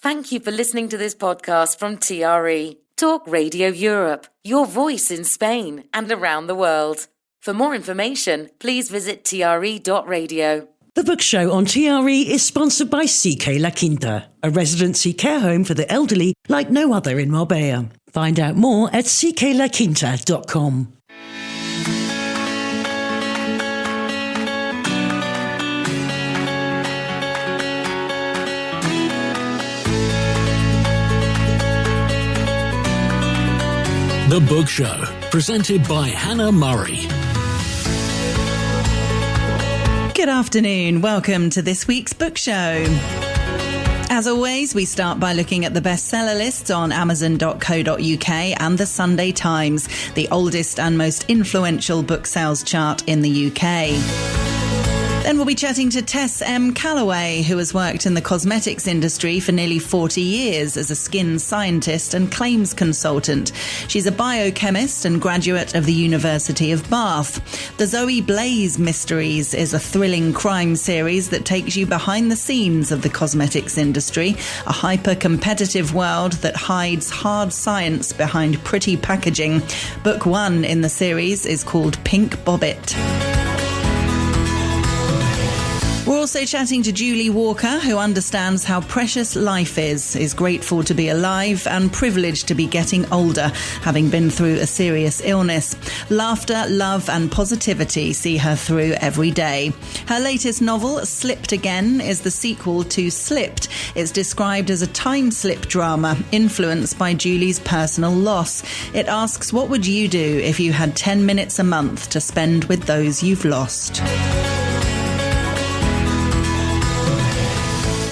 Thank you for listening to this podcast from TRE, Talk Radio Europe, your voice in Spain and around the world. For more information, please visit tre.radio. The book show on TRE is sponsored by CK La Quinta, a residency care home for the elderly like no other in Marbella. Find out more at cklaquinta.com. The Book Show, presented by Hannah Murray. Good afternoon. Welcome to this week's book show. As always, we start by looking at the bestseller lists on Amazon.co.uk and the Sunday Times, the oldest and most influential book sales chart in the UK. Then we'll be chatting to Tess M. Calloway, who has worked in the cosmetics industry for nearly 40 years as a skin scientist and claims consultant. She's a biochemist and graduate of the University of Bath. The Zoe Blaise Mysteries is a thrilling crime series that takes you behind the scenes of the cosmetics industry, a hyper-competitive world that hides hard science behind pretty packaging. Book 1 in the series is called Pink Bobbit. We're also chatting to Julie Walker, who understands how precious life is grateful to be alive and privileged to be getting older, having been through a serious illness. Laughter, love and positivity see her through every day. Her latest novel, Slipped Again, is the sequel to Slipped. It's described as a time slip drama influenced by Julie's personal loss. It asks, what would you do if you had 10 minutes a month to spend with those you've lost?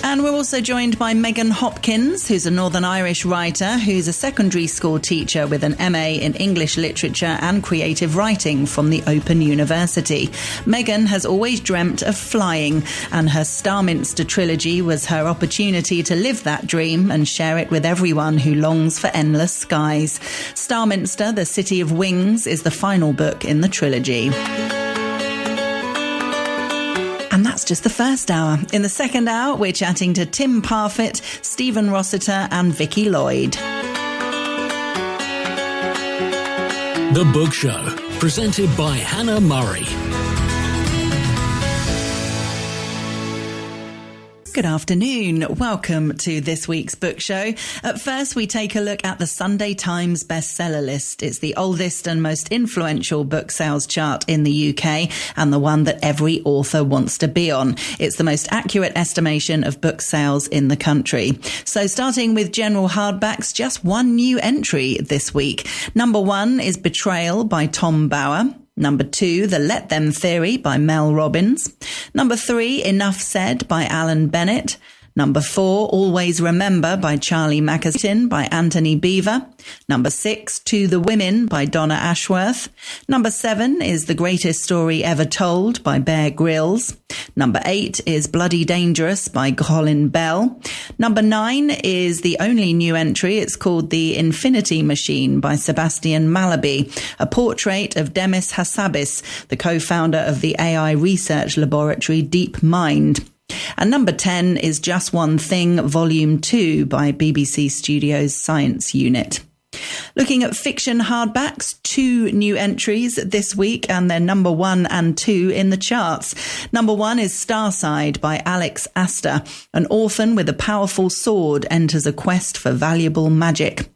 And we're also joined by Megan Hopkins, who's a Northern Irish writer who's a secondary school teacher with an MA in English literature and creative writing from the Open University. Megan has always dreamt of flying, and her Starminster trilogy was her opportunity to live that dream and share it with everyone who longs for endless skies. Starminster, the City of Wings, is the final book in the trilogy. And that's just the first hour. In the second hour, we're chatting to Tim Parfitt, Stephen Rossiter and Vicky Lloyd. The Book Show, presented by Hannah Murray. Good afternoon. Welcome to this week's book show. At first, we take a look at the Sunday Times bestseller list. It's the oldest and most influential book sales chart in the UK and the one that every author wants to be on. It's the most accurate estimation of book sales in the country. So starting with general hardbacks, just one new entry this week. Number 1 is Betrayal by Tom Bower. Number 2, The Let Them Theory by Mel Robbins. Number 3, Enough Said by Alan Bennett. Number 4, Always Remember by Charlie Mackeston by Anthony Beaver. Number 6, To the Women by Donna Ashworth. Number 7 is The Greatest Story Ever Told by Bear Grylls. Number 8 is Bloody Dangerous by Colin Bell. Number 9 is the only new entry. It's called The Infinity Machine by Sebastian Mallaby, a portrait of Demis Hassabis, the co-founder of the AI research laboratory DeepMind. And number 10 is Just One Thing, Volume 2 by BBC Studios Science Unit. Looking at fiction hardbacks, 2 new entries this week, and they're number 1 and 2 in the charts. Number 1 is Starside by Alex Astor. An orphan with a powerful sword enters a quest for valuable magic.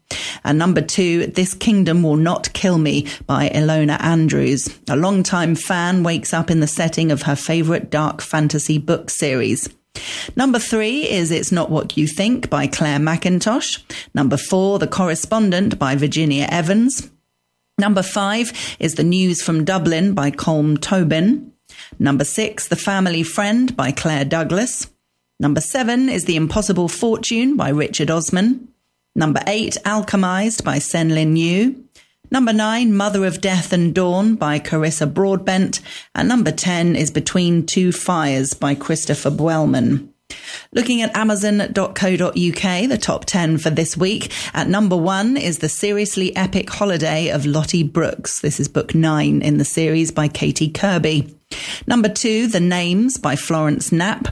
And number 2, This Kingdom Will Not Kill Me by Ilona Andrews. A longtime fan wakes up in the setting of her favourite dark fantasy book series. Number 3 is It's Not What You Think by Claire McIntosh. Number 4, The Correspondent by Virginia Evans. Number 5 is The News from Dublin by Colm Tobin. Number 6, The Family Friend by Claire Douglas. Number 7 is The Impossible Fortune by Richard Osman. Number 8, Alchemized by Senlin Yu. Number 9, Mother of Death and Dawn by Carissa Broadbent. And number 10 is Between Two Fires by Christopher Buellman. Looking at Amazon.co.uk, the top 10 for this week. At number 1 is The Seriously Epic Holiday of Lottie Brooks. This is book 9 in the series by Katie Kirby. Number 2, The Names by Florence Knapp.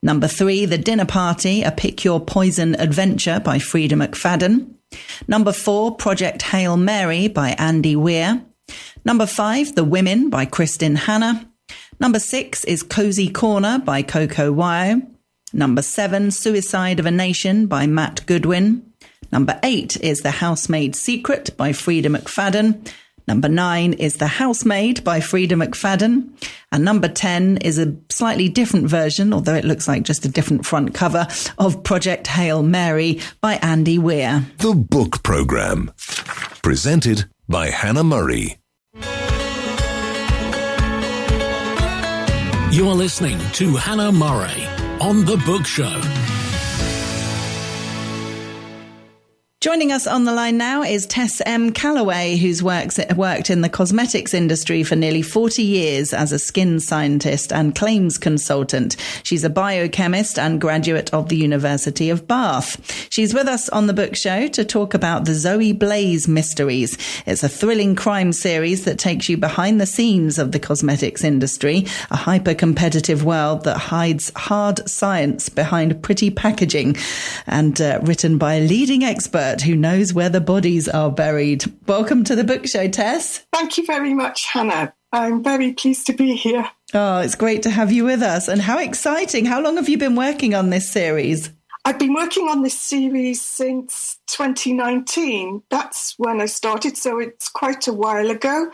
Number 3, The Dinner Party, A Pick Your Poison Adventure by Frida McFadden. Number 4, Project Hail Mary by Andy Weir. Number 5, The Women by Kristin Hanna. Number 6 is Cozy Corner by Coco Wao. Number 7, Suicide of a Nation by Matt Goodwin. Number 8 is The Housemaid's Secret by Frida McFadden. Number 9 is The Housemaid by Frida McFadden. And number 10 is a slightly different version, although it looks like just a different front cover, of Project Hail Mary by Andy Weir. The Book Programme. Presented by Hannah Murray. You are listening to Hannah Murray on The Book Show. Joining us on the line now is Tess M. Calloway, who's worked in the cosmetics industry for nearly 40 years as a skin scientist and claims consultant. She's a biochemist and graduate of the University of Bath. She's with us on the book show to talk about the Zoe Blaise Mysteries. It's a thrilling crime series that takes you behind the scenes of the cosmetics industry, a hyper-competitive world that hides hard science behind pretty packaging, and written by a leading expert who knows where the bodies are buried. Welcome to the book show, Tess. Thank you very much, Hannah. I'm very pleased to be here. Oh, it's great to have you with us. And how exciting. How long have you been working on this series? I've been working on this series since 2019. That's when I started, so it's quite a while ago.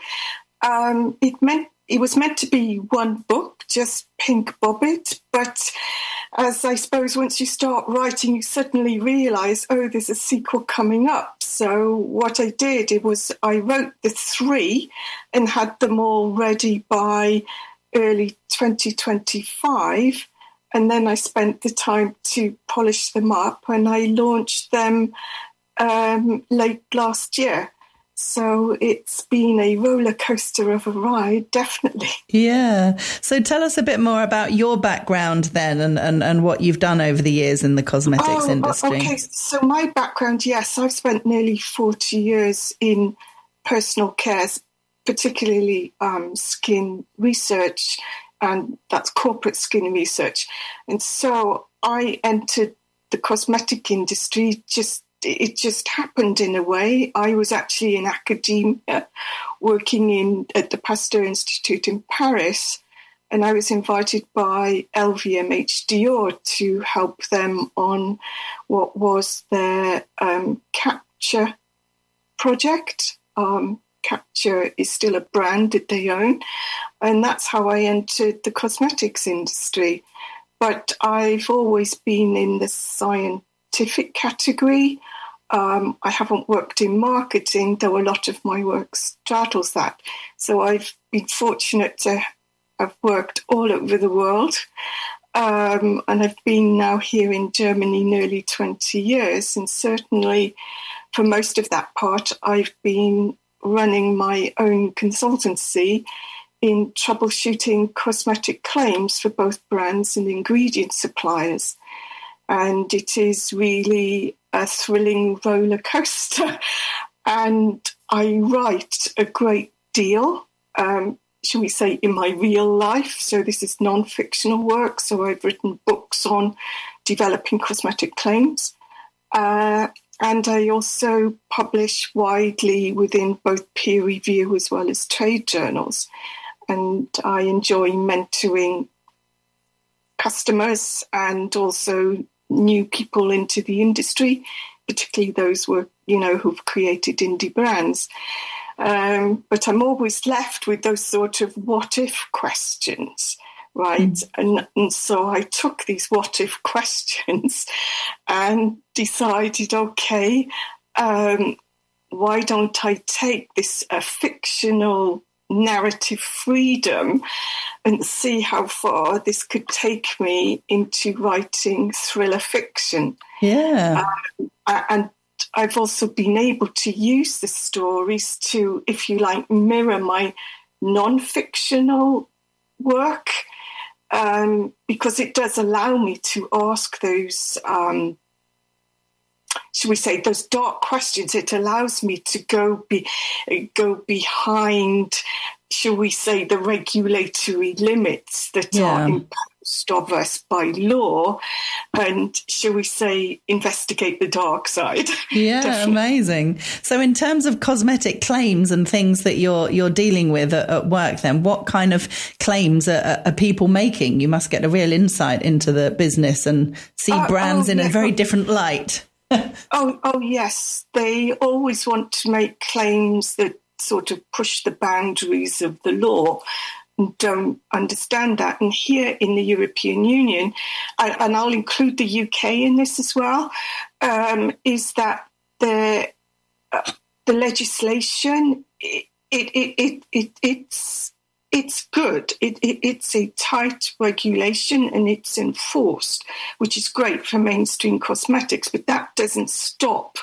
It was meant to be one book, just Pink Bobbit, but as I suppose once you start writing, you suddenly realise, oh, there's a sequel coming up. So what I did, I wrote the 3 and had them all ready by early 2025. And then I spent the time to polish them up and I launched them late last year. So it's been a roller coaster of a ride, definitely. Yeah. So tell us a bit more about your background then and what you've done over the years in the cosmetics industry. Okay, so my background, yes, I've spent nearly 40 years in personal care, particularly skin research, and that's corporate skin research. And so I entered the cosmetic industry it just happened in a way. I was actually in academia working at the Pasteur Institute in Paris, and I was invited by LVMH Dior to help them on what was their Capture project. Capture is still a brand that they own, and that's how I entered the cosmetics industry. But I've always been in the scientific category. I haven't worked in marketing, though a lot of my work straddles that. So I've been fortunate to have worked all over the world. And I've been now here in Germany nearly 20 years. And certainly for most of that part, I've been running my own consultancy in troubleshooting cosmetic claims for both brands and ingredient suppliers. And it is really a thrilling roller coaster. And I write a great deal, shall we say, in my real life. So this is non-fictional work. So I've written books on developing cosmetic claims. And I also publish widely within both peer review as well as trade journals. And I enjoy mentoring customers and also new people into the industry, particularly those who've created indie brands. But I'm always left with those sort of what-if questions, right? And so I took these what-if questions and decided, okay, why don't I take this fictional narrative freedom and see how far this could take me into writing thriller fiction. Yeah. And I've also been able to use the stories to, if you like, mirror my non-fictional work, because it does allow me to ask those, should we say, those dark questions. It allows me to go behind shall we say, the regulatory limits that are imposed of us by law, and, shall we say, investigate the dark side. Yeah, definitely. Amazing. So in terms of cosmetic claims and things that you're dealing with at work, then what kind of claims are people making? You must get a real insight into the business and see brands in a very different light. Yes. They always want to make claims that sort of push the boundaries of the law and don't understand that. And here in the European Union, and I'll include the UK in this as well, is that the legislation, it's good. It's a tight regulation and it's enforced, which is great for mainstream cosmetics, but that doesn't stop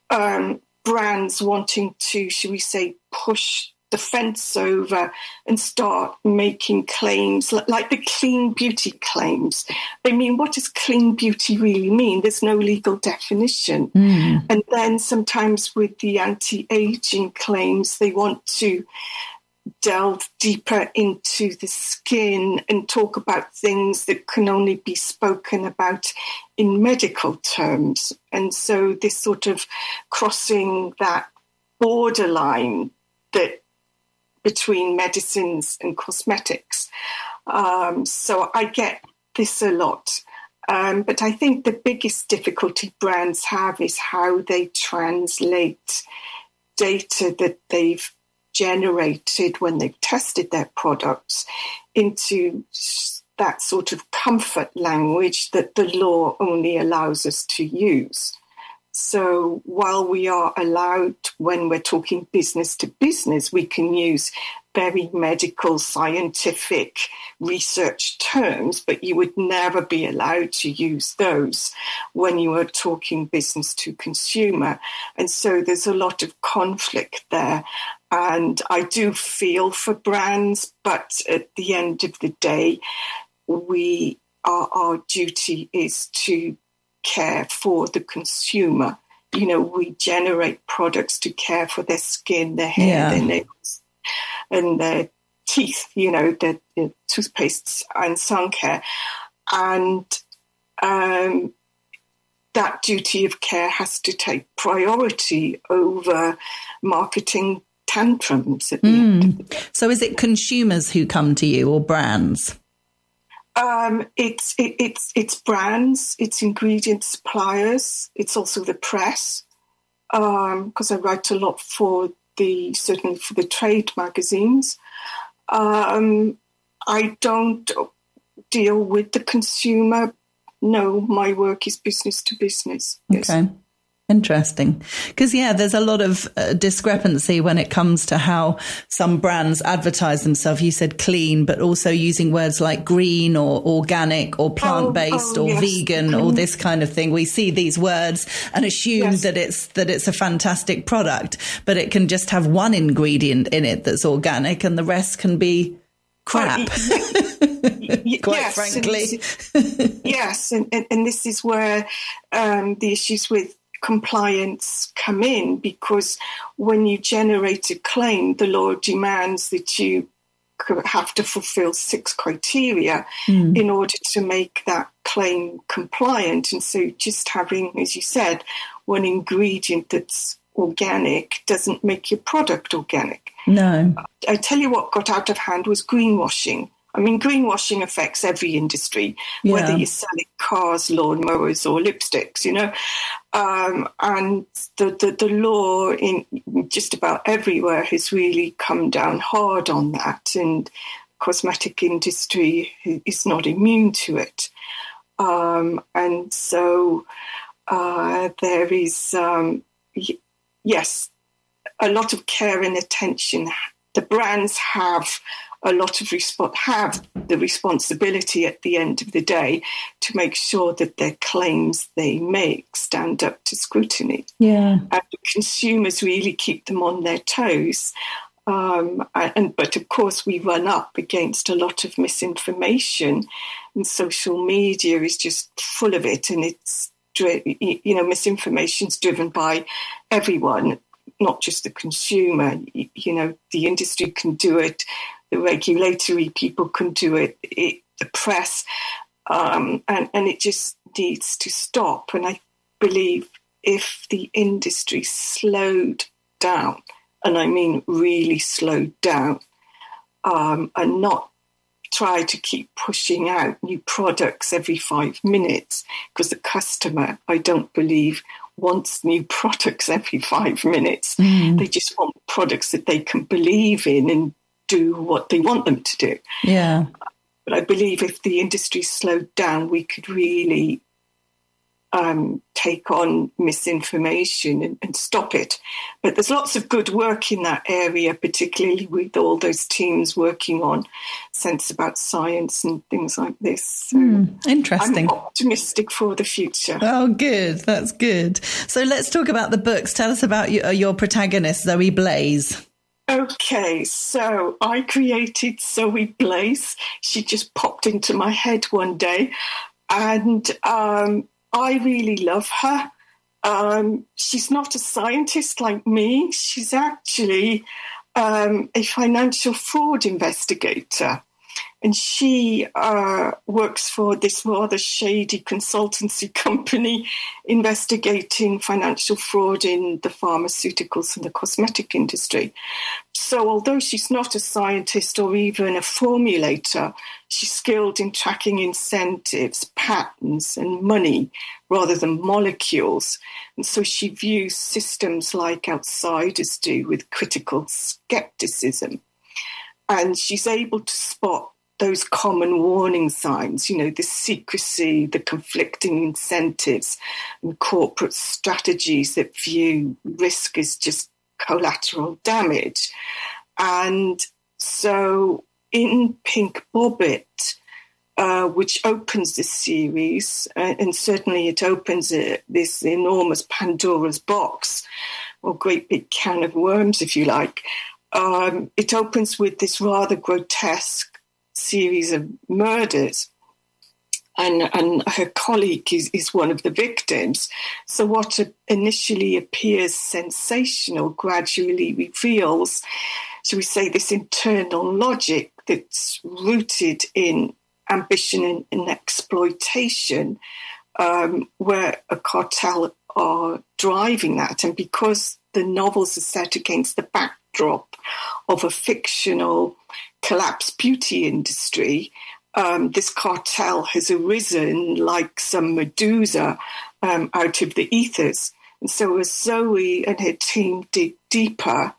brands wanting to, shall we say, push the fence over and start making claims like the clean beauty claims. I mean, what does clean beauty really mean? There's no legal definition. And then sometimes with the anti-aging claims, they want to delve deeper into the skin and talk about things that can only be spoken about in medical terms. And so this sort of crossing that borderline that between medicines and cosmetics. So I get this a lot. But I think the biggest difficulty brands have is how they translate data that they've generated when they've tested their products into that sort of comfort language that the law only allows us to use. So while we are allowed, when we're talking business to business, we can use very medical, scientific research terms, but you would never be allowed to use those when you are talking business to consumer. And so there's a lot of conflict there. And I do feel for brands, but at the end of the day, our duty is to care for the consumer. You know, we generate products to care for their skin, their hair, their nails, and their teeth, you know, their toothpastes and sun care. And that duty of care has to take priority over marketing tantrums at the end of the day. So is it consumers who come to you or brands? It's brands, it's ingredient suppliers, it's also the press, because I write a lot certainly for the trade magazines. I don't deal with the consumer. No, my work is business to business. Yes. Okay. Interesting. Because, there's a lot of discrepancy when it comes to how some brands advertise themselves. You said clean, but also using words like green or organic or plant-based or vegan or this kind of thing. We see these words and assume that it's a fantastic product, but it can just have one ingredient in it that's organic and the rest can be crap. Quite frankly. And this is where the issues with compliance come in, because when you generate a claim, the law demands that you have to fulfill 6 criteria in order to make that claim compliant. And so just having, as you said, one ingredient that's organic doesn't make your product organic. No. I tell you what got out of hand was greenwashing. I mean, greenwashing affects every industry, whether you're selling cars, lawnmowers, or lipsticks, you know. And the law in just about everywhere has really come down hard on that, and cosmetic industry is not immune to it. And so there is, a lot of care and attention. The brands have a lot of have the responsibility at the end of the day to make sure that their claims they make stand up to scrutiny. Yeah. And the consumers really keep them on their toes. But of course, we run up against a lot of misinformation, and social media is just full of it. And it's, misinformation is driven by everyone, not just the consumer. The industry can do it, the regulatory people can do it, the press, and it just needs to stop. And I believe if the industry slowed down, and I mean really slowed down, and not try to keep pushing out new products every 5 minutes, because the customer, I don't believe, wants new products every 5 minutes. They just want products that they can believe in and do what they want them to do. Yeah. But I believe if the industry slowed down, we could really take on misinformation and stop it. But there's lots of good work in that area, particularly with all those teams working on Sense About Science and things like this. So interesting. I'm optimistic for the future. Oh, good. That's good. So let's talk about the books. Tell us about your protagonist, Zoe Blaise. Okay, so I created Zoe Blaise. She just popped into my head one day, and I really love her. She's not a scientist like me. She's actually a financial fraud investigator. And she works for this rather shady consultancy company investigating financial fraud in the pharmaceuticals and the cosmetic industry. So although she's not a scientist or even a formulator, she's skilled in tracking incentives, patterns, and money rather than molecules. And so she views systems like outsiders do with critical skepticism. And she's able to spot those common warning signs, the secrecy, the conflicting incentives, and corporate strategies that view risk as just collateral damage. And so in Pink Bobbit, which opens this series, and certainly it opens this enormous Pandora's box, or great big can of worms, if you like, it opens with this rather grotesque series of murders, and her colleague is one of the victims. So what initially appears sensational gradually reveals, shall we say, this internal logic that's rooted in ambition and exploitation, where a cartel are driving that. And because the novels are set against the backdrop of a fictional collapsed beauty industry, this cartel has arisen like some Medusa out of the ethers. And so as Zoe and her team dig deeper,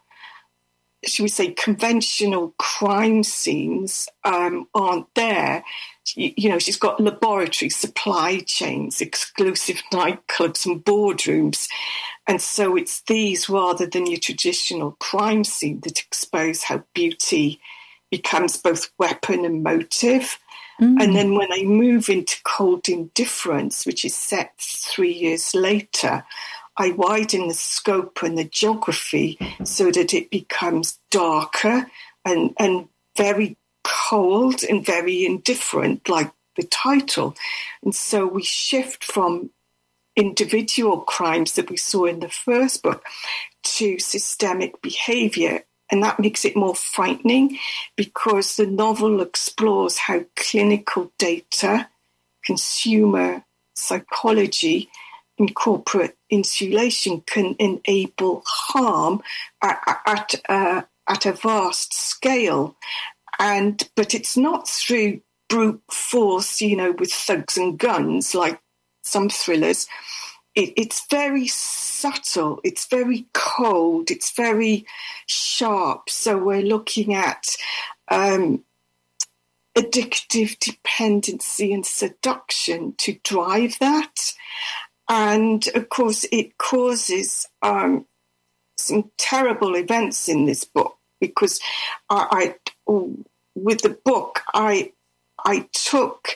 should we say, conventional crime scenes aren't there. She's got laboratories, supply chains, exclusive nightclubs and boardrooms. And so it's these rather than your traditional crime scene that expose how beauty becomes both weapon and motive. And then when I move into Cold Indifference, which is set 3 years later, I widen the scope and the geography so that it becomes darker and very cold and very indifferent, like the title. And so we shift from individual crimes that we saw in the first book to systemic behaviour. And that makes it more frightening because the novel explores how clinical data, consumer psychology, and corporate insulation can enable harm at a vast scale. But it's not through brute force, with thugs and guns like some thrillers. It's very subtle, it's very cold, it's very sharp. So we're looking at addictive dependency and seduction to drive that. And, of course, it causes some terrible events in this book because with the book, I took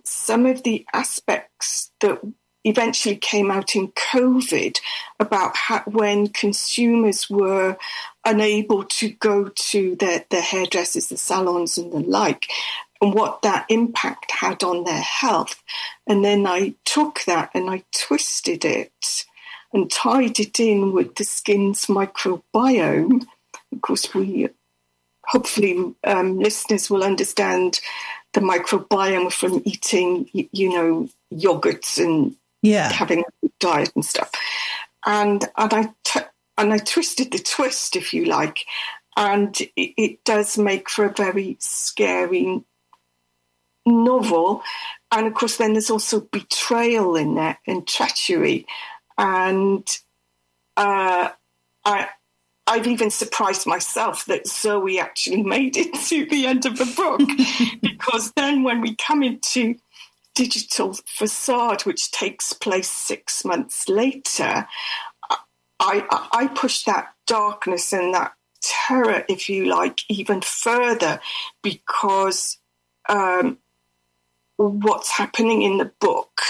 some of the aspects that eventually came out in COVID about when consumers were unable to go to their hairdressers, the salons and the like, and what that impact had on their health. And then I took that and I twisted it and tied it in with the skin's microbiome. Of course, hopefully listeners will understand the microbiome from eating, yogurts and having a good diet and stuff. And I twisted the twist, if you like, and it does make for a very scary novel. And of course, then there's also betrayal in there and treachery. And I've even surprised myself that Zoe actually made it to the end of the book, because then when we come into Digital Facade, which takes place 6 months later, I pushed that darkness and that terror, if you like, even further, because what's happening in the book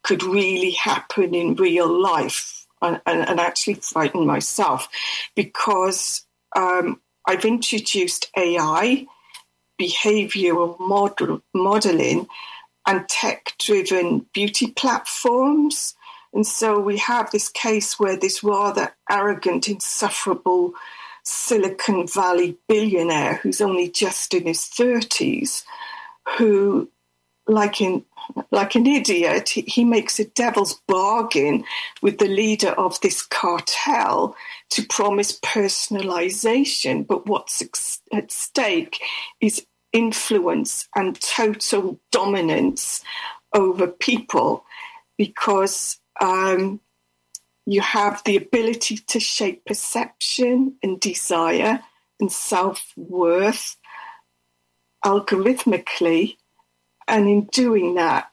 could really happen in real life, and actually frighten myself, because I've introduced AI, behavioural modelling, and tech-driven beauty platforms. And so we have this case where this rather arrogant, insufferable Silicon Valley billionaire who's only just in his 30s, who, like an idiot, he makes a devil's bargain with the leader of this cartel to promise personalization. But what's at stake is influence and total dominance over people, because you have the ability to shape perception and desire and self-worth algorithmically. And in doing that,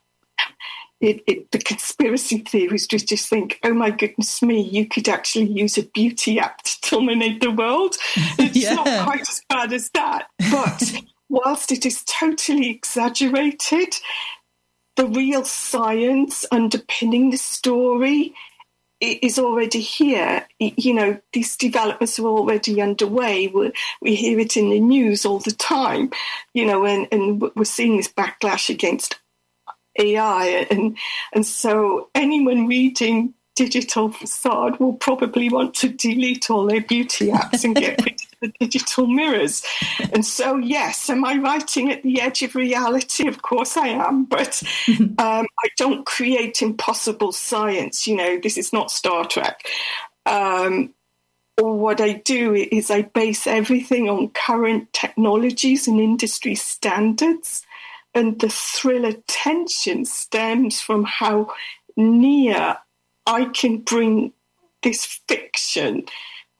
the conspiracy theories just think, oh my goodness me, you could actually use a beauty app to dominate the world. It's not quite as bad as that. But whilst it is totally exaggerated, the real science underpinning the story is already here. These developments are already underway. We hear it in the news all the time, and we're seeing this backlash against AI. And so anyone reading Digital Facade will probably want to delete all their beauty apps and get rid of the digital mirrors. And so, yes, am I writing at the edge of reality? Of course I am, but I don't create impossible science. This is not Star Trek. What I do is I base everything on current technologies and industry standards, and the thriller tension stems from how near I can bring this fiction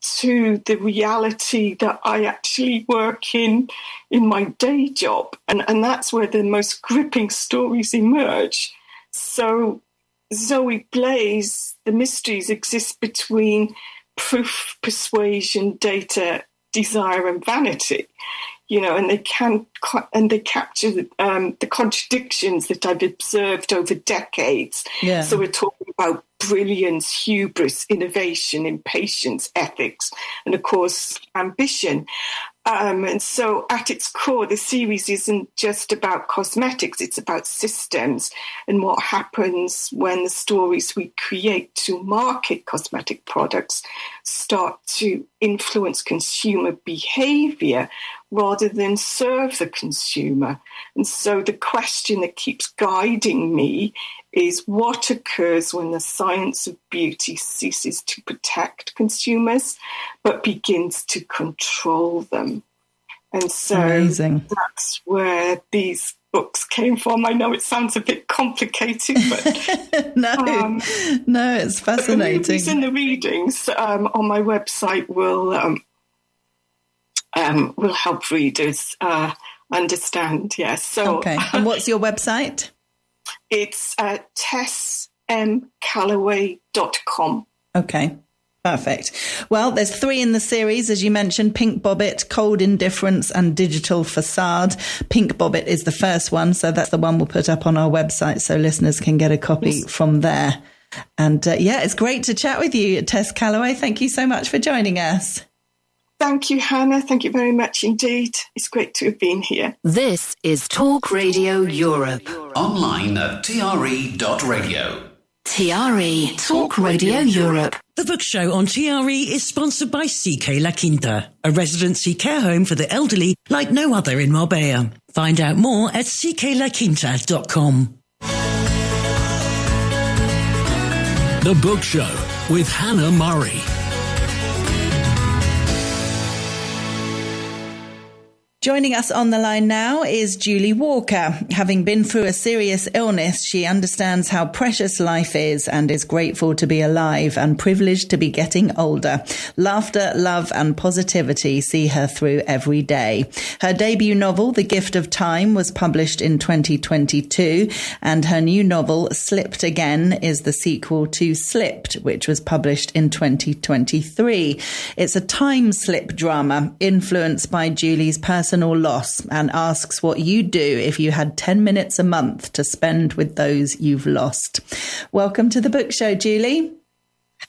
to the reality that I actually work in my day job. And that's where the most gripping stories emerge. So Zoe Blaise, the mysteries exist between proof, persuasion, data, desire, and vanity. And they capture the contradictions that I've observed over decades. Yeah. So we're talking about brilliance, hubris, innovation, impatience, ethics, and of course, ambition. And so at its core, the series isn't just about cosmetics, it's about systems and what happens when the stories we create to market cosmetic products start to influence consumer behavior rather than serve the consumer. And so the question that keeps guiding me is what occurs when the science of beauty ceases to protect consumers but begins to control them. And so that's where these books came from. I know it sounds a bit complicated, but no, it's fascinating. The readings on my website will help readers understand. Yes. So okay. And what's your website? It's tessmcalloway.com. Okay. Perfect. Well, there's 3 in the series, as you mentioned: Pink Bobbit, Cold Indifference, and Digital Facade. Pink Bobbit is the first one, so that's the one we'll put up on our website so listeners can get a copy from there. And it's great to chat with you, Tess Calloway. Thank you so much for joining us. Thank you, Hannah. Thank you very much indeed. It's great to have been here. This is Talk Radio Europe. Online at TRE.radio. TRE Talk Radio Europe. The Book Show on TRE is sponsored by CK La Quinta, a residency care home for the elderly like no other in Marbella. Find out more at cklaquinta.com. The Book Show with Hannah Murray. Joining us on the line now is Julie Walker. Having been through a serious illness, she understands how precious life is and is grateful to be alive and privileged to be getting older. Laughter, love and positivity see her through every day. Her debut novel, The Gift of Time, was published in 2022, and her new novel, Slipped Again, is the sequel to Slipped, which was published in 2023. It's a time slip drama influenced by Julie's personal loss and asks what you'd do if you had 10 minutes a month to spend with those you've lost. Welcome to the Book Show, Julie.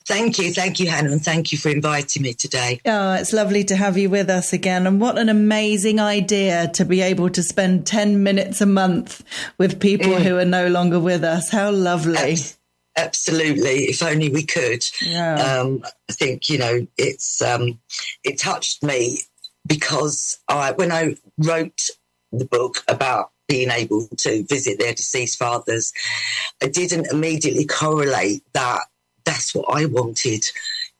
Thank you, Hannah, and thank you for inviting me today. Oh, it's lovely to have you with us again. And what an amazing idea to be able to spend 10 minutes a month with people who are no longer with us. How lovely. Absolutely. If only we could. Yeah. I think, it touched me because when I wrote the book about being able to visit their deceased fathers, I didn't immediately correlate that that's what I wanted.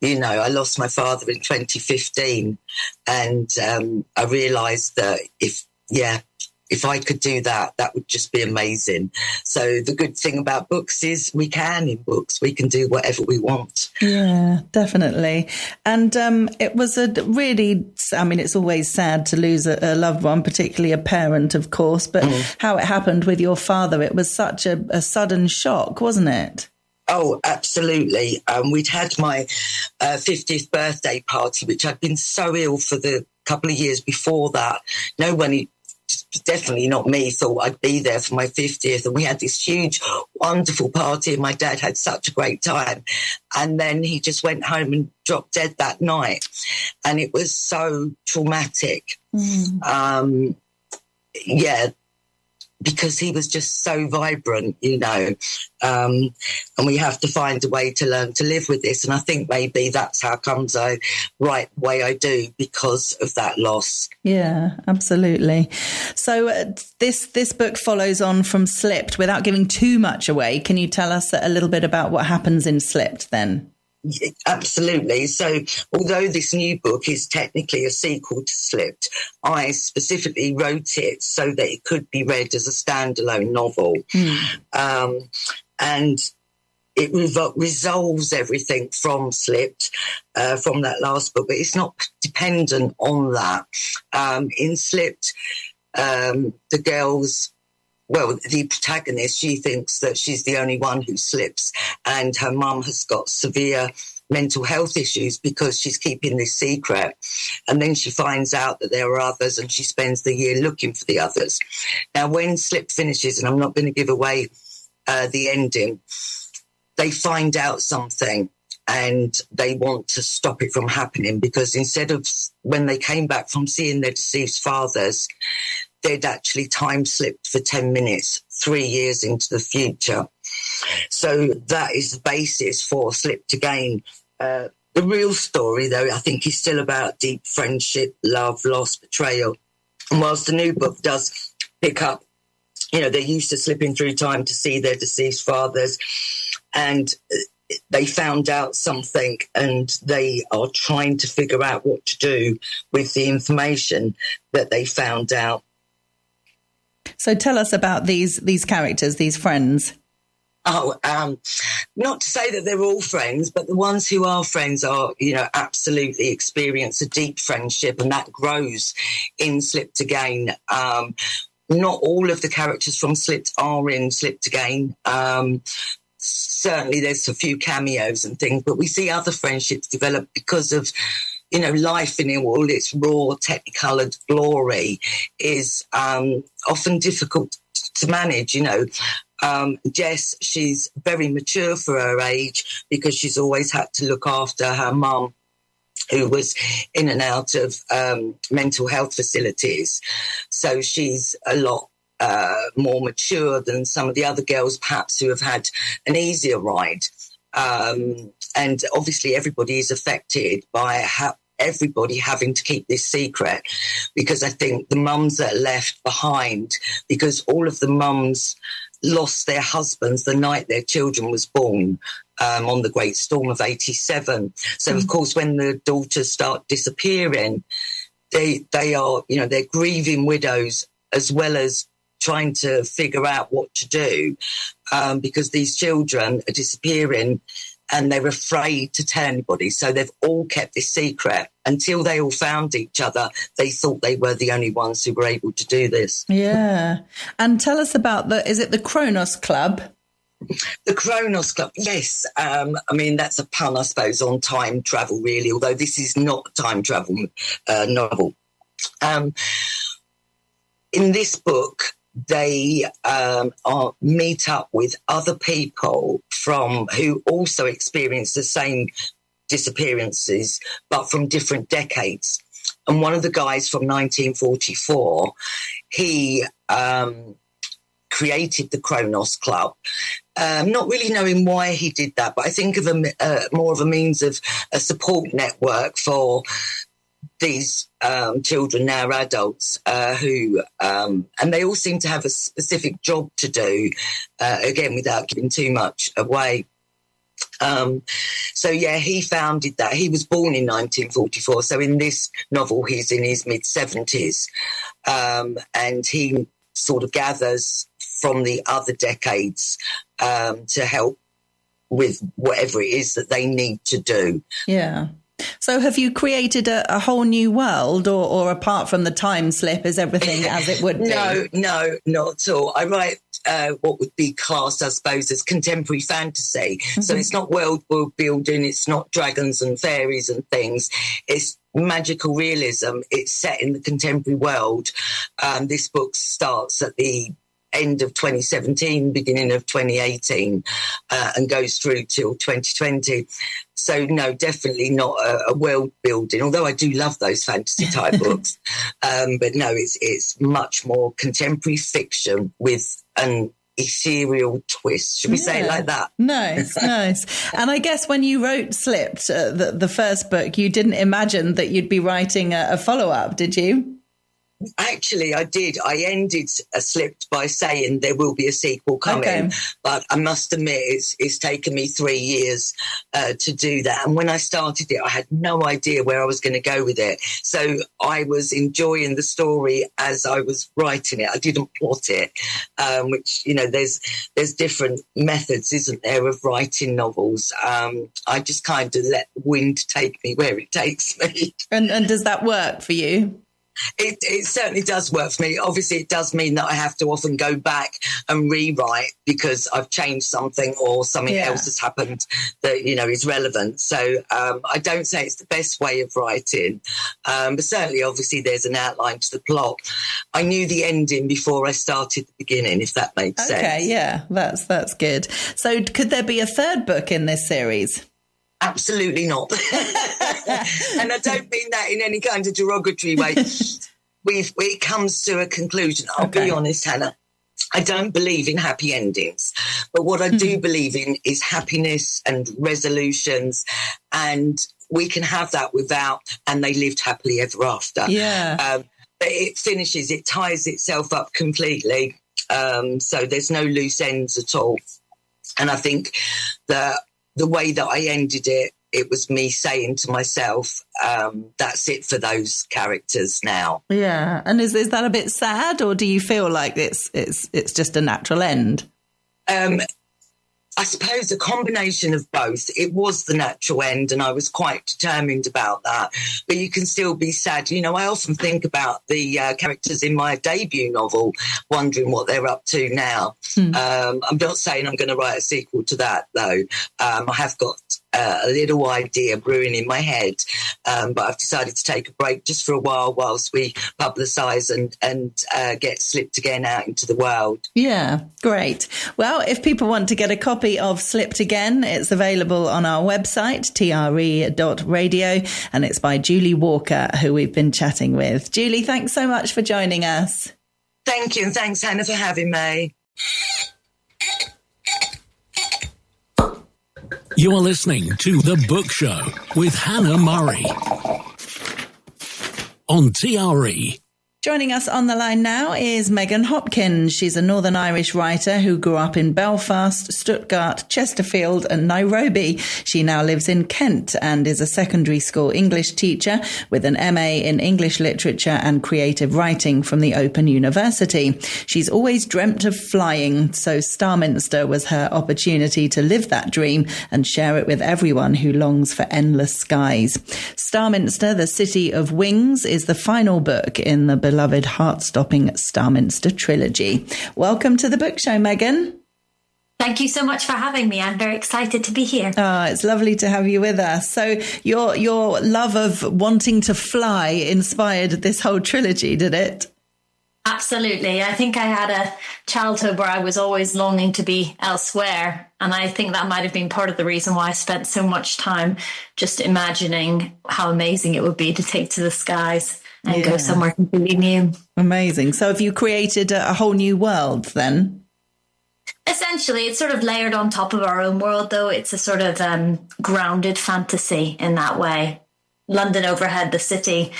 I lost my father in 2015, and I realised that if I could do that, that would just be amazing. So the good thing about books is we can do whatever we want. Yeah, definitely. And it was it's always sad to lose a loved one, particularly a parent, of course, but how it happened with your father, it was such a sudden shock, wasn't it? Oh, absolutely. We'd had my 50th birthday party, which I'd been so ill for the couple of years before that. No one, definitely not me, thought I'd be there for my 50th. And we had this huge, wonderful party, and my dad had such a great time. And then he just went home and dropped dead that night. And it was so traumatic. Because he was just so vibrant, and we have to find a way to learn to live with this. And I think maybe that's how comes I write the way I do, because of that loss. Yeah, absolutely. So this book follows on from Slipped. Without giving too much away, can you tell us a little bit about what happens in Slipped then? Absolutely. So although this new book is technically a sequel to Slipped, I specifically wrote it so that it could be read as a standalone novel. And it resolves everything from Slipped, from that last book, but it's not dependent on that. In Slipped, the girls... Well, the protagonist, she thinks that she's the only one who slips, and her mum has got severe mental health issues because she's keeping this secret. And then she finds out that there are others, and she spends the year looking for the others. Now, when Slip finishes, and I'm not going to give away the ending, they find out something and they want to stop it from happening, because instead of when they came back from seeing their deceased fathers, they'd actually time slipped for 10 minutes, 3 years into the future. So that is the basis for Slipped Again. The real story, though, I think is still about deep friendship, love, loss, betrayal. And whilst the new book does pick up, they're used to slipping through time to see their deceased fathers, and they found out something and they are trying to figure out what to do with the information that they found out. So tell us about these characters, these friends. Oh, not to say that they're all friends, but the ones who are friends are, absolutely experience a deep friendship, and that grows in Slipped Again. Not all of the characters from Slipped are in Slipped Again. Certainly there's a few cameos and things, but we see other friendships develop because of, life in all its raw, technicoloured glory is often difficult to manage, Jess, she's very mature for her age because she's always had to look after her mum, who was in and out of mental health facilities. So she's a lot more mature than some of the other girls, perhaps, who have had an easier ride. And obviously everybody is affected by everybody having to keep this secret, because I think the mums that are left behind, because all of the mums lost their husbands the night their children was born, on the Great Storm of 87. So, of course, when the daughters start disappearing, they are, they're grieving widows as well as trying to figure out what to do, because these children are disappearing and they're afraid to tell anybody. So they've all kept this secret until they all found each other. They thought they were the only ones who were able to do this. Yeah. And tell us about is it the Kronos Club? The Kronos Club, yes. I mean, that's a pun, I suppose, on time travel, really, although this is not a time travel novel. In this book, they meet up with other people who also experience the same disappearances, but from different decades. And one of the guys from 1944, he created the Kronos Club, not really knowing why he did that, but I think of more of a means of a support network for these children, now adults, who, and they all seem to have a specific job to do, again, without giving too much away. So, yeah, he founded that. He was born in 1944. So in this novel, he's in his mid-70s. And he sort of gathers from the other decades to help with whatever it is that they need to do. Yeah. So have you created a whole new world, or apart from the time slip, is everything as it would be? No, not at all. I write what would be classed, I suppose, as contemporary fantasy. Mm-hmm. So it's not world building, it's not dragons and fairies and things. It's magical realism. It's set in the contemporary world. This book starts at the end of 2017, beginning of 2018, and goes through till 2020. So no, definitely not a world building, although I do love those fantasy type books. But no, it's much more contemporary fiction with an ethereal twist. Should we say it like that? Nice. And I guess when you wrote Slipped, the first book, you didn't imagine that you'd be writing a follow-up, did you? Actually, I did. I ended Slipped by saying there will be a sequel coming. Okay. But I must admit, it's taken me 3 years to do that. And when I started it, I had no idea where I was going to go with it. So I was enjoying the story as I was writing it. I didn't plot it, which, there's different methods, isn't there, of writing novels. I just kind of let the wind take me where it takes me. And does that work for you? It certainly does work for me. Obviously, it does mean that I have to often go back and rewrite because I've changed something or something else has happened that, is relevant. So I don't say it's the best way of writing, but certainly, obviously, there's an outline to the plot. I knew the ending before I started the beginning, if that makes sense. Okay, yeah, that's good. So could there be a third book in this series? Absolutely not. And I don't mean that in any kind of derogatory way. It comes to a conclusion. I'll be honest, Hannah. I don't believe in happy endings. But what I do believe in is happiness and resolutions. And we can have that without, and they lived happily ever after. Yeah. But it ties itself up completely. So there's no loose ends at all. And I think that the way that I ended it, it was me saying to myself, that's it for those characters now. Yeah. And is that a bit sad, or do you feel like it's just a natural end? I suppose a combination of both. It was the natural end, and I was quite determined about that. But you can still be sad. I often think about the characters in my debut novel, wondering what they're up to now. I'm not saying I'm going to write a sequel to that, though. I have got a little idea brewing in my head, but I've decided to take a break just for a while whilst we publicise and get Slipped Again out into the world. Yeah, great. Well, if people want to get a copy of Slipped Again, it's available on our website, TRE.radio, and it's by Julie Walker, who we've been chatting with. Julie, thanks so much for joining us. Thank you, and thanks, Hannah, for having me. You're listening to The Book Show with Hannah Murray on TRE. Joining us on the line now is Megan Hopkins. She's a Northern Irish writer who grew up in Belfast, Stuttgart, Chesterfield and Nairobi. She now lives in Kent and is a secondary school English teacher with an MA in English literature and creative writing from the Open University. She's always dreamt of flying, so Starminster was her opportunity to live that dream and share it with everyone who longs for endless skies. Starminster, the City of Wings, is the final book in the beloved heart-stopping Starminster trilogy. Welcome to the book show, Megan. Thank you so much for having me. I'm very excited to be here. It's lovely to have you with us. So your love of wanting to fly inspired this whole trilogy, did it? Absolutely. I think I had a childhood where I was always longing to be elsewhere. And I think that might have been part of the reason why I spent so much time just imagining how amazing it would be to take to the skies and go somewhere completely new. Amazing. So have you created a whole new world then? Essentially, it's sort of layered on top of our own world, though. It's a sort of grounded fantasy in that way. London Overhead, the city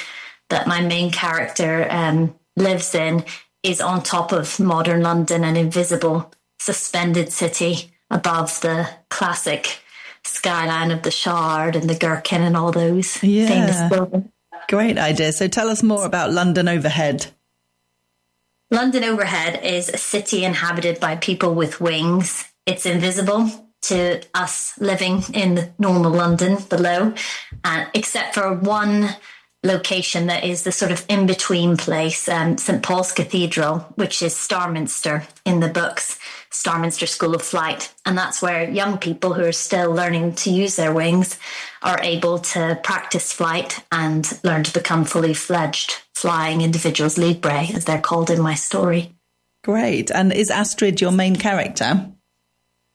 that my main character lives in, is on top of modern London, an invisible, suspended city above the classic skyline of the Shard and the Gherkin and all those famous buildings. Great idea. So tell us more about London Overhead. London Overhead is a city inhabited by people with wings. It's invisible to us living in normal London below, except for one location that is the sort of in-between place, St. Paul's Cathedral, which is Starminster in the books, Starminster School of Flight. And that's where young people who are still learning to use their wings are able to practice flight and learn to become fully fledged flying individuals, libre, as they're called in my story. Great. And is Astrid your main character?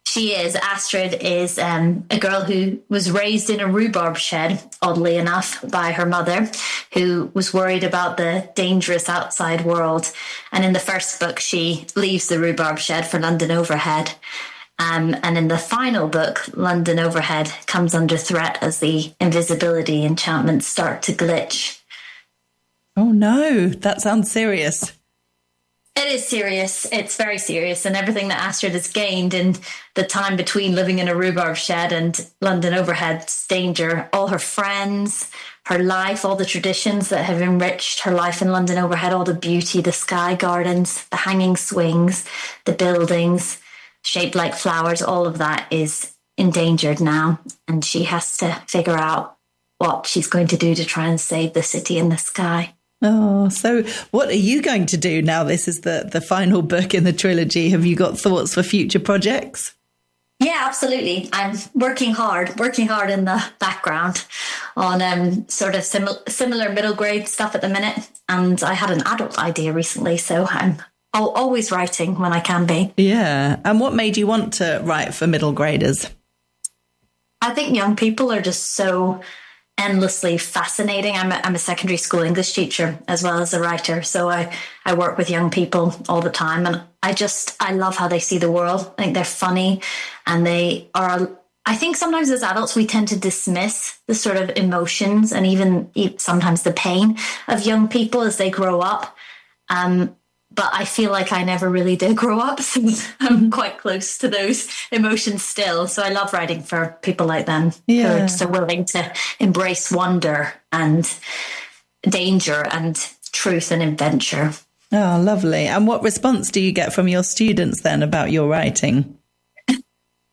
She is. Astrid is a girl who was raised in a rhubarb shed, oddly enough, by her mother, who was worried about the dangerous outside world. And in the first book, she leaves the rhubarb shed for London Overhead. And in the final book, London Overhead comes under threat as the invisibility enchantments start to glitch. Oh, no. That sounds serious. It is serious. It's very serious. And everything that Astrid has gained in the time between living in a rhubarb shed and London Overhead's danger, all her friends, her life, all the traditions that have enriched her life in London Overhead, all the beauty, the sky gardens, the hanging swings, the buildings shaped like flowers, all of that is endangered now. And she has to figure out what she's going to do to try and save the city in the sky. Oh, so what are you going to do now? This is the final book in the trilogy. Have you got thoughts for future projects? Yeah, absolutely. I'm working hard in the background on sort of similar middle grade stuff at the minute. And I had an adult idea recently, so I'm always writing when I can be. Yeah. And what made you want to write for middle graders? I think young people are just so endlessly fascinating. I'm a secondary school English teacher as well as a writer. So I work with young people all the time. And I love how they see the world. I think they're funny and they are, I think sometimes as adults, we tend to dismiss the sort of emotions and even sometimes the pain of young people as they grow up. But I feel like I never really did grow up, so I'm quite close to those emotions still. So I love writing for people like them who are so willing to embrace wonder and danger and truth and adventure. Oh, lovely. And what response do you get from your students then about your writing?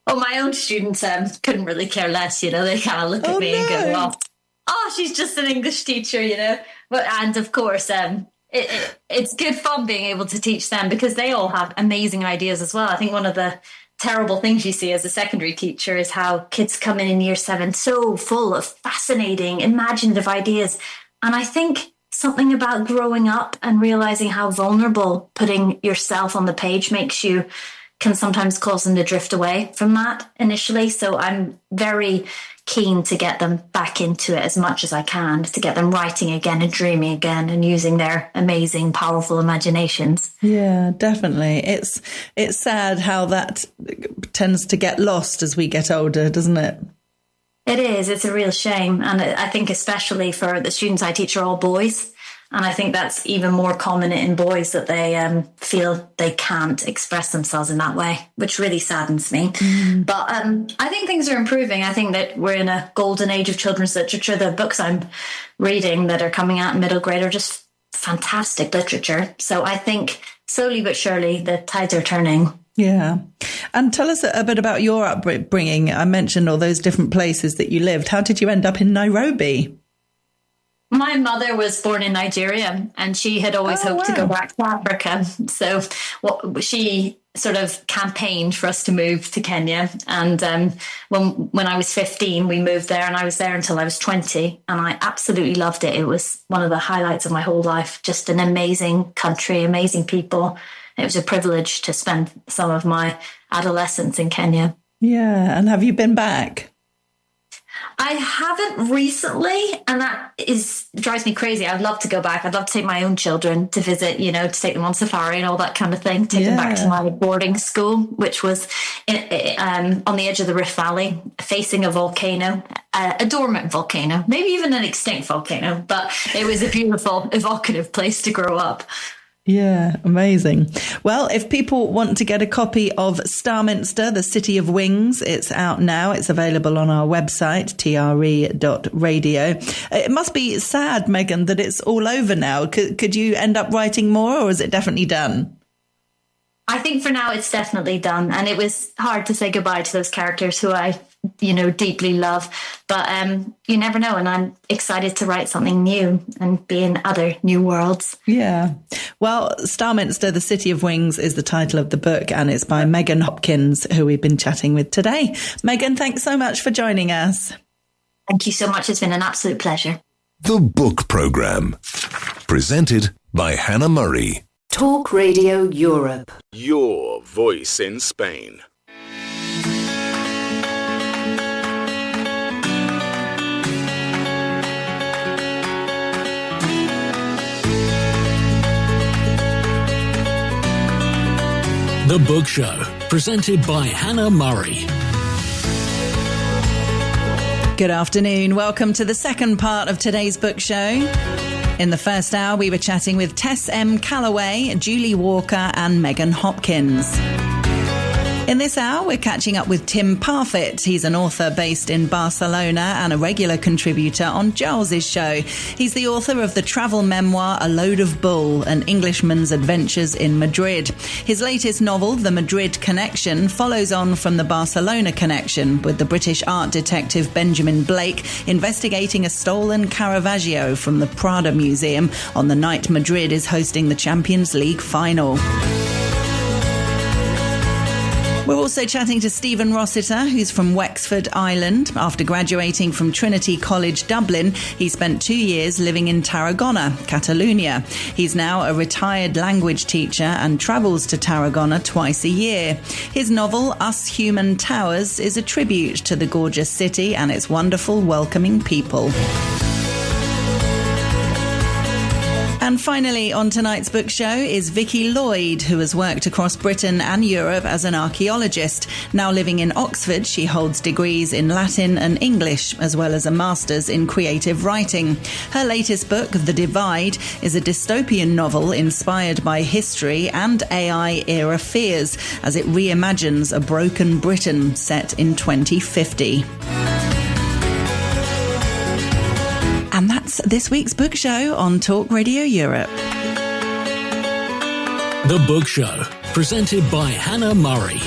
Oh, my own students couldn't really care less, you know. They kind of look at me and go, well, oh, she's just an English teacher, you know. And of course, it's good fun being able to teach them because they all have amazing ideas as well. I think one of the terrible things you see as a secondary teacher is how kids come in year 7 so full of fascinating, imaginative ideas. And I think something about growing up and realizing how vulnerable putting yourself on the page makes you can sometimes cause them to drift away from that initially. So I'm very keen to get them back into it as much as I can, to get them writing again and dreaming again and using their amazing, powerful imaginations. Yeah, definitely. It's sad how that tends to get lost as we get older, doesn't it? It is. It's a real shame. And I think especially for the students I teach are all boys. And I think that's even more common in boys, that they feel they can't express themselves in that way, which really saddens me. But I think things are improving. I think that we're in a golden age of children's literature. The books I'm reading that are coming out in middle grade are just fantastic literature. So I think slowly but surely the tides are turning. Yeah. And tell us a bit about your upbringing. I mentioned all those different places that you lived. How did you end up in Nairobi? My mother was born in Nigeria, and she had always hoped to go back to Africa. So she sort of campaigned for us to move to Kenya. And when I was 15, we moved there, and I was there until I was 20. And I absolutely loved it. It was one of the highlights of my whole life. Just an amazing country, amazing people. It was a privilege to spend some of my adolescence in Kenya. Yeah. And have you been back? I haven't recently, and that drives me crazy. I'd love to go back. I'd love to take my own children to visit, to take them on safari and all that kind of thing. Take them back to my boarding school, which was on the edge of the Rift Valley, facing a volcano, a dormant volcano, maybe even an extinct volcano. But it was a beautiful, evocative place to grow up. Yeah, amazing. Well, if people want to get a copy of Starminster, The City of Wings, it's out now. It's available on our website, TRE.radio. It must be sad, Megan, that it's all over now. Could you end up writing more, or is it definitely done? I think for now it's definitely done. And it was hard to say goodbye to those characters who I deeply love. But you never know. And I'm excited to write something new and be in other new worlds. Yeah. Well, Starminster, The City of Wings is the title of the book, and it's by Megan Hopkins, who we've been chatting with today. Megan, thanks so much for joining us. Thank you so much. It's been an absolute pleasure. The Book Programme. Presented by Hannah Murray. Talk Radio Europe. Your voice in Spain. The Book Show, presented by Hannah Murray. Good afternoon. Welcome to the second part of today's book show. In the first hour, we were chatting with Tess M, Calloway, Julie Walker and Megan Hopkins. In this hour, we're catching up with Tim Parfitt. He's an author based in Barcelona and a regular contributor on Giles's show. He's the author of the travel memoir A Load of Bull, An Englishman's Adventures in Madrid. His latest novel, The Madrid Connection, follows on from the Barcelona connection, with the British art detective Benjamin Blake investigating a stolen Caravaggio from the Prada Museum on the night Madrid is hosting the Champions League final. We're also chatting to Stephen Rossiter, who's from Wexford, Ireland. After graduating from Trinity College, Dublin, he spent 2 years living in Tarragona, Catalonia. He's now a retired language teacher and travels to Tarragona twice a year. His novel, Us Human Towers, is a tribute to the gorgeous city and its wonderful, welcoming people. And finally, on tonight's book show is Vicky Lloyd, who has worked across Britain and Europe as an archaeologist. Now living in Oxford, she holds degrees in Latin and English, as well as a master's in creative writing. Her latest book, The Divide, is a dystopian novel inspired by history and AI-era fears, as it reimagines a broken Britain set in 2050. And that's this week's book show on Talk Radio Europe. The Book Show, presented by Hannah Murray.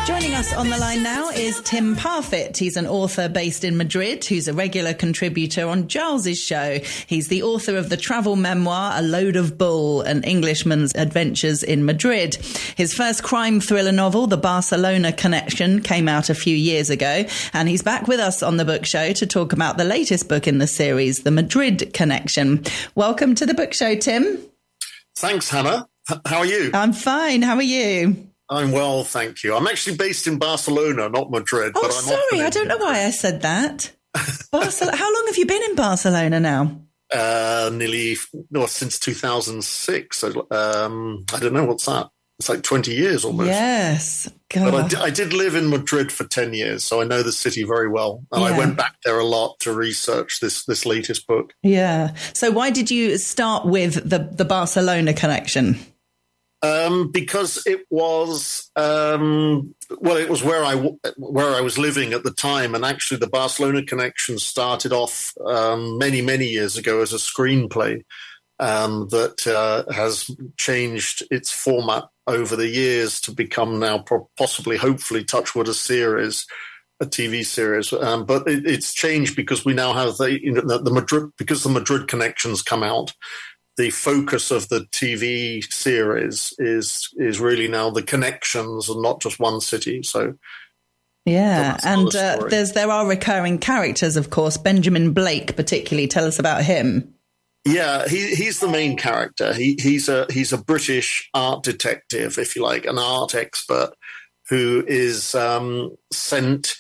Joining us on the line now is Tim Parfitt. He's an author based in Madrid who's a regular contributor on Giles's show. He's the author of the travel memoir A Load of Bull, An Englishman's Adventures in Madrid. His first crime thriller novel, The Barcelona Connection, came out a few years ago, and he's back with us on the book show to talk about the latest book in the series, The Madrid Connection. Welcome to the book show, Tim. Thanks, Hannah. How are you? I'm fine. How are you? I'm well, thank you. I'm actually based in Barcelona, not Madrid. Oh, but I'm sorry. I don't know why I said that. How long have you been in Barcelona now? Since 2006. I don't know, what's that? It's like 20 years almost. Yes. God. But I did live in Madrid for 10 years, so I know the city very well. And I went back there a lot to research this latest book. Yeah. So why did you start with the Barcelona connection? Because it was it was where I was living at the time, and actually the Barcelona connection started off many years ago as a screenplay that has changed its format over the years to become now possibly, hopefully, touchwood, a TV series. But it's changed because we now have the Madrid, because the Madrid connections come out. The focus of the TV series is really now the connections and not just one city. So, yeah, and there are recurring characters, of course. Benjamin Blake, particularly. Tell us about him. Yeah, he's the main character. He's a British art detective, if you like, an art expert who is sent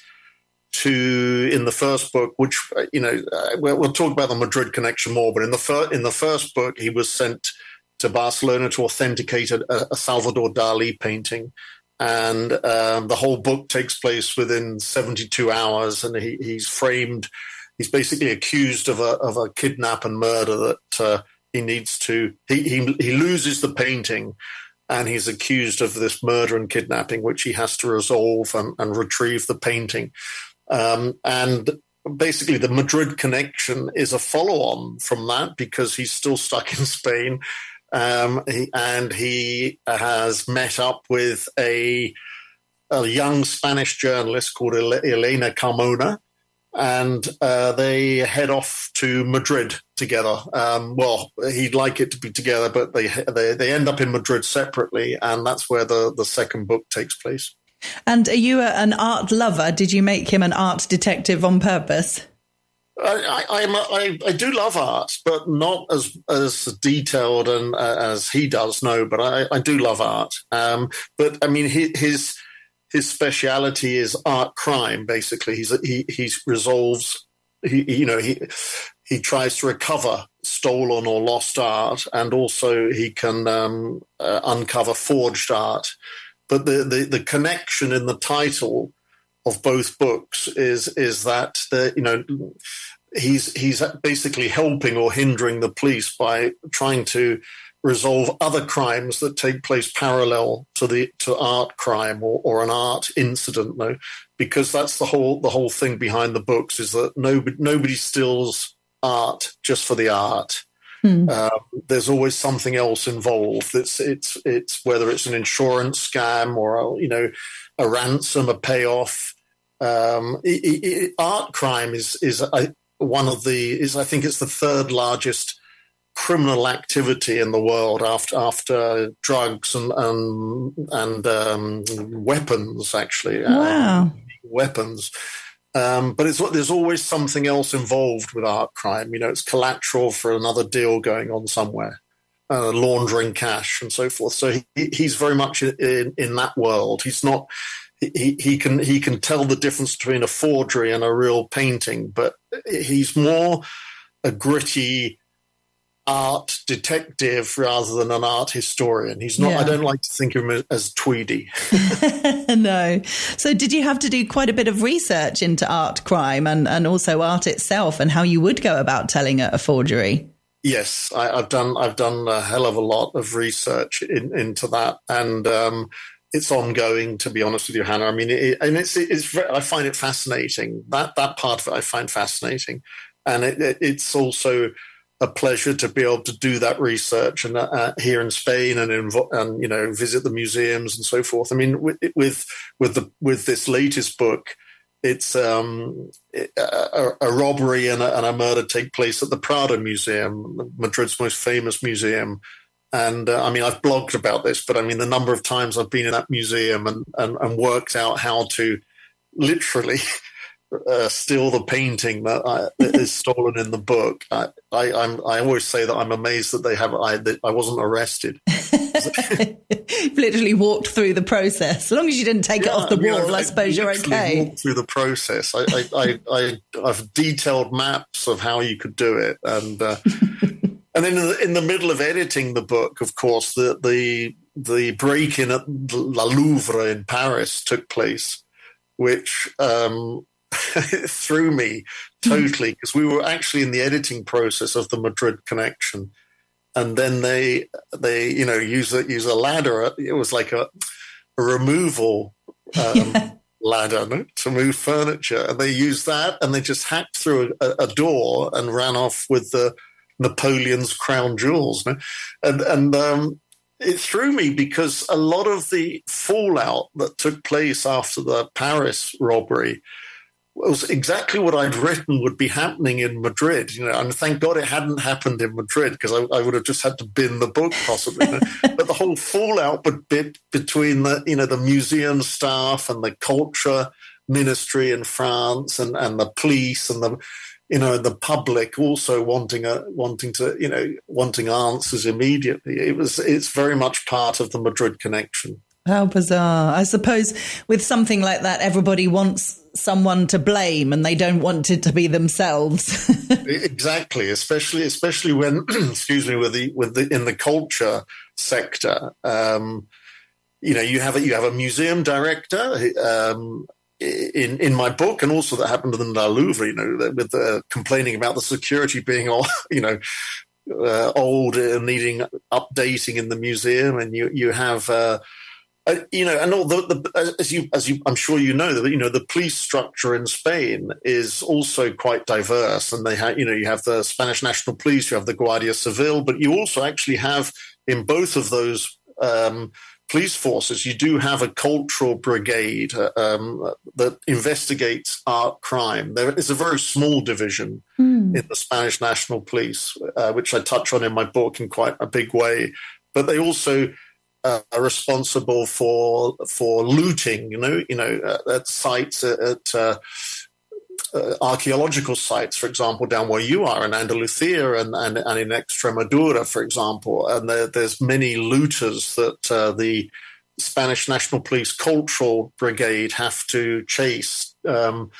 to, in the first book, which we'll talk about the Madrid connection more, but in the first book, he was sent to Barcelona to authenticate a Salvador Dali painting, and the whole book takes place within 72 hours, and he's framed. He's basically accused of a kidnap and murder that he needs to. He loses the painting, and he's accused of this murder and kidnapping, which he has to resolve and retrieve the painting. And basically, the Madrid connection is a follow-on from that because he's still stuck in Spain, and he has met up with a young Spanish journalist called Elena Carmona. And they head off to Madrid together. He'd like it to be together, but they end up in Madrid separately, and that's where the second book takes place. And are you an art lover? Did you make him an art detective on purpose? I do love art, but not as detailed and as he does. No, but I do love art. But I mean, his speciality is art crime. Basically, he resolves. He tries to recover stolen or lost art, and also he can uncover forged art. But the connection in the title of both books is that he's basically helping or hindering the police by trying to resolve other crimes that take place parallel to art crime or an art incident, though, because that's the whole thing behind the books is that nobody steals art just for the art. There's always something else involved. It's whether it's an insurance scam or a ransom, a payoff. Art crime is I think it's the third largest criminal activity in the world after drugs and weapons, actually. Wow. Weapons. But there's always something else involved with art crime. It's collateral for another deal going on somewhere, laundering cash and so forth. So he's very much in that world. He's not. He can tell the difference between a forgery and a real painting, but he's more a gritty art detective rather than an art historian. He's not. Yeah. I don't like to think of him as Tweedy. No. So did you have to do quite a bit of research into art crime and also art itself and how you would go about telling a forgery? Yes, I've done a hell of a lot of research into that, and it's ongoing, to be honest with you, Hannah. I mean, I find it fascinating. That part of it I find fascinating, and it's also a pleasure to be able to do that research and here in Spain and visit the museums and so forth. I mean, with this latest book, it's a robbery and a murder take place at the Prado Museum, Madrid's most famous museum. And I mean, I've blogged about this, but I mean, the number of times I've been in that museum and worked out how to literally steal the painting that is stolen in the book. I always say that I'm amazed that I wasn't arrested. You've literally walked through the process. As long as you didn't take it off the wall, I suppose you're okay. Walked through the process. I've detailed maps of how you could do it, and then in the middle of editing the book, of course, the break-in at La Louvre in Paris took place, which it threw me totally, because we were actually in the editing process of the Madrid Connection, and then they use a ladder. It was like a removal ladder, no, to move furniture, and they used that, and they just hacked through a door and ran off with the Napoleon's crown jewels, no? and it threw me, because a lot of the fallout that took place after the Paris robbery was exactly what I'd written would be happening in Madrid, and thank God it hadn't happened in Madrid, because I would have just had to bin the book possibly. But the whole fallout between the museum staff and the culture ministry in France and the police and the public also wanting answers immediately. It's very much part of the Madrid Connection. How bizarre. I suppose with something like that, everybody wants someone to blame, and they don't want it to be themselves. Exactly, especially when, excuse me, in the culture sector, you have a museum director. In my book, and also that happened in La Louvre, with complaining about the security being all, old and needing updating in the museum, and you have. And all I'm sure the police structure in Spain is also quite diverse, and they have, you have the Spanish National Police, you have the Guardia Civil, but you also actually have in both of those police forces, you do have a cultural brigade that investigates art crime. There is a very small division in the Spanish National Police, which I touch on in my book in quite a big way, but they also are responsible for looting, at sites, at archaeological sites, for example, down where you are in Andalusia and in Extremadura, for example. And there's many looters that the Spanish National Police Cultural Brigade have to chase. And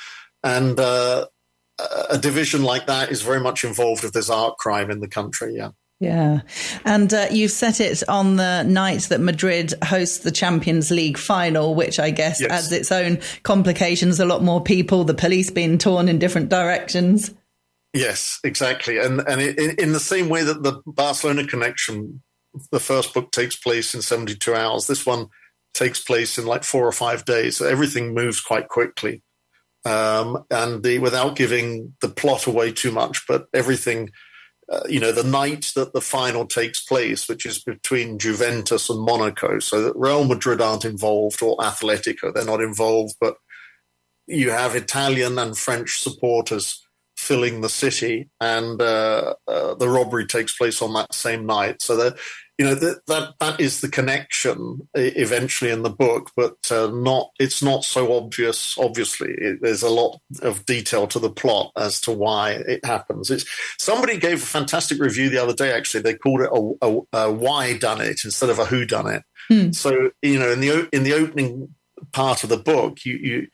a division like that is very much involved if there's art crime in the country, yeah. Yeah. And you've set it on the night that Madrid hosts the Champions League final, which I guess adds its own complications, a lot more people, the police being torn in different directions. Yes, exactly. And in the same way that the Barcelona Connection, the first book, takes place in 72 hours, this one takes place in like 4 or 5 days. So everything moves quite quickly. Without giving the plot away too much, but everything... the night that the final takes place, which is between Juventus and Monaco, so that Real Madrid aren't involved, or Atletico, they're not involved, but you have Italian and French supporters filling the city, and the robbery takes place on that same night. So that is the connection eventually in the book, but it's not so obvious. Obviously, there's a lot of detail to the plot as to why it happens. Somebody gave a fantastic review the other day. Actually, they called it a why done it instead of a who done it. So in the opening part of the book, you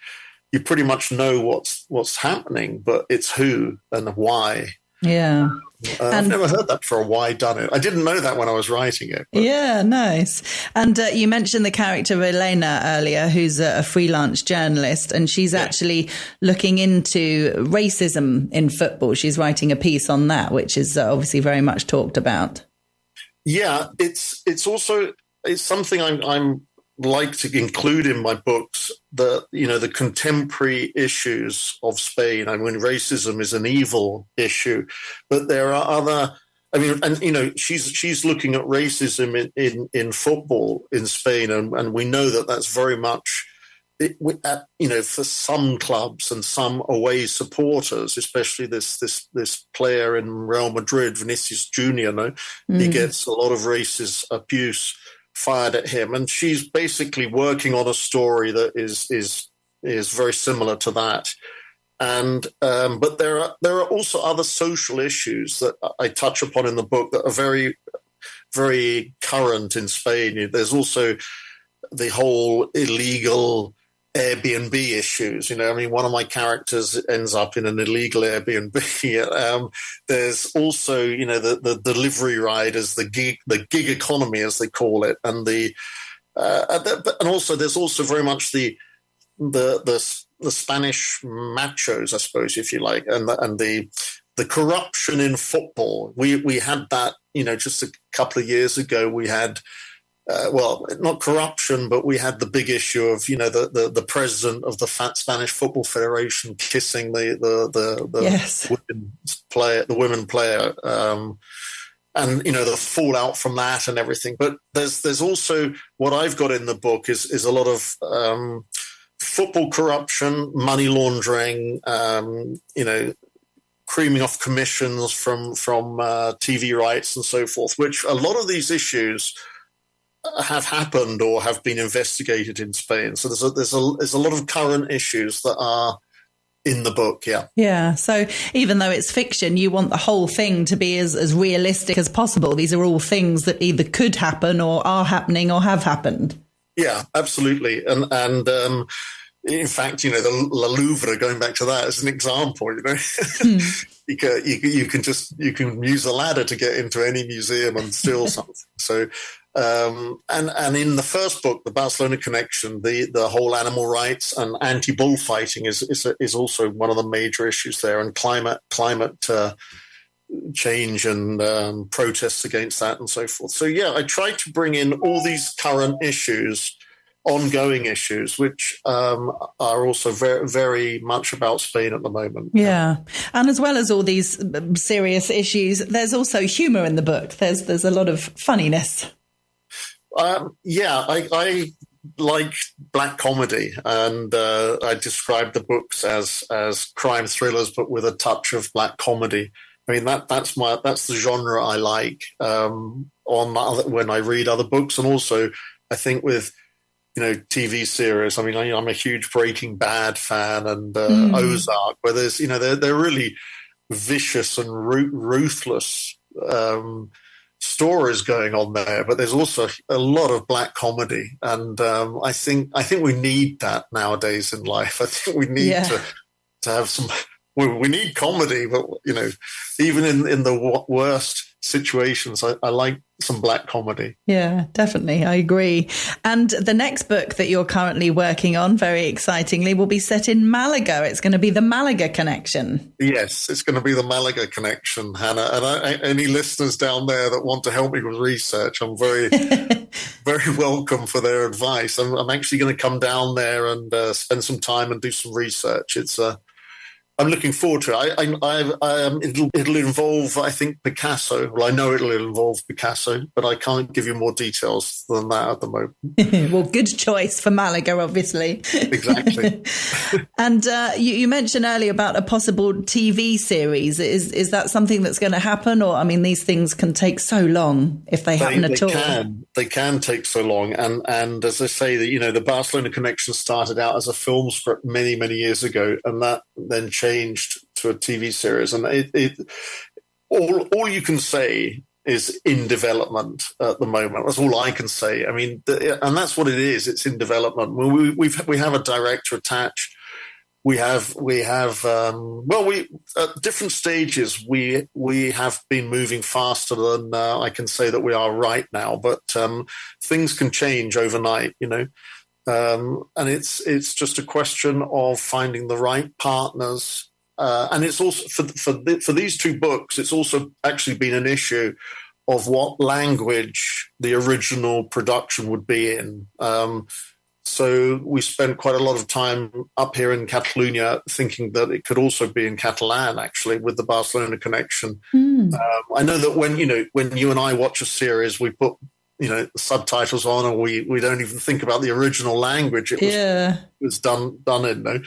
pretty much know what's happening, but it's who and why. Yeah. I've never heard that for a why done it. I didn't know that when I was writing it. But. Yeah, nice. And you mentioned the character Elena earlier, who's a freelance journalist, and she's actually looking into racism in football. She's writing a piece on that, which is obviously very much talked about. Yeah, it's something I'm like to include in my books, the contemporary issues of Spain. I mean, racism is an evil issue, but there are other. I mean, and she's looking at racism in football in Spain, and we know that that's very much, for some clubs and some away supporters, especially this player in Real Madrid, Vinicius Junior. He gets a lot of racist abuse fired at him, and she's basically working on a story that is very similar to that. But there are also other social issues that I touch upon in the book that are very, very current in Spain. There's also the whole illegal Airbnb issues. I mean, one of my characters ends up in an illegal Airbnb. There's also, the delivery riders, the gig economy, as they call it, and also there's also very much the Spanish machos, I suppose, if you like, and the corruption in football. We had that, just a couple of years ago. We had. Not corruption, but we had the big issue of the president of the Spanish Football Federation kissing the yes. women player, and the fallout from that and everything. But there's also what I've got in the book is a lot of football corruption, money laundering, creaming off commissions from TV rights and so forth. Which a lot of these issues have happened or have been investigated in Spain. So there's a lot of current issues that are in the book. Yeah. So even though it's fiction, you want the whole thing to be as realistic as possible. These are all things that either could happen or are happening or have happened. Yeah, absolutely. And in fact, the La Louvre, going back to that as an example, you can use a ladder to get into any museum and steal something. So, and in the first book, The Barcelona Connection, the whole animal rights and anti-bullfighting is also one of the major issues there, and climate change and protests against that and so forth. So, yeah, I tried to bring in all these current issues, ongoing issues, which are also very, very much about Spain at the moment. Yeah. And as well as all these serious issues, there's also humour in the book. There's a lot of funniness. I like black comedy, and I describe the books as crime thrillers, but with a touch of black comedy. I mean, that's the genre I like when I read other books, and also I think with TV series. I mean, I'm a huge Breaking Bad fan, and Ozark, where there's they're really vicious and ruthless stories going on there, but there's also a lot of black comedy, and I think we need that nowadays in life. I think we need to have some. We need comedy, but even in the worst situations, I like some black comedy. Yeah, definitely. I agree. And the next book that you're currently working on, very excitingly, will be set in Malaga. It's going to be the Malaga Connection. Yes, it's going to be the Malaga Connection, Hannah. And any listeners down there that want to help me with research, I'm very, very welcome for their advice. I'm actually going to come down there and spend some time and do some research. I'm looking forward to it. It'll involve, I think, Picasso. Well, I know it'll involve Picasso, but I can't give you more details than that at the moment. Well, good choice for Malaga, obviously. Exactly. And you mentioned earlier about a possible TV series. Is that something that's going to happen? Or, I mean, these things can take so long if they happen at all. They can take so long. And as I say, the Barcelona Connection started out as a film script many, many years ago, and that then changed to a TV series, and all you can say is in development at the moment. That's all I can say. I mean, and that's what it is. It's in development. We have a director attached. We have at different stages. We have been moving faster than I can say that we are right now. But things can change overnight, and it's just a question of finding the right partners. And it's also for these two books, it's also actually been an issue of what language the original production would be in. So we spent quite a lot of time up here in Catalonia thinking that it could also be in Catalan, actually, with the Barcelona Connection. I know that when you and I watch a series, we put subtitles on, and we don't even think about the original language it was done in.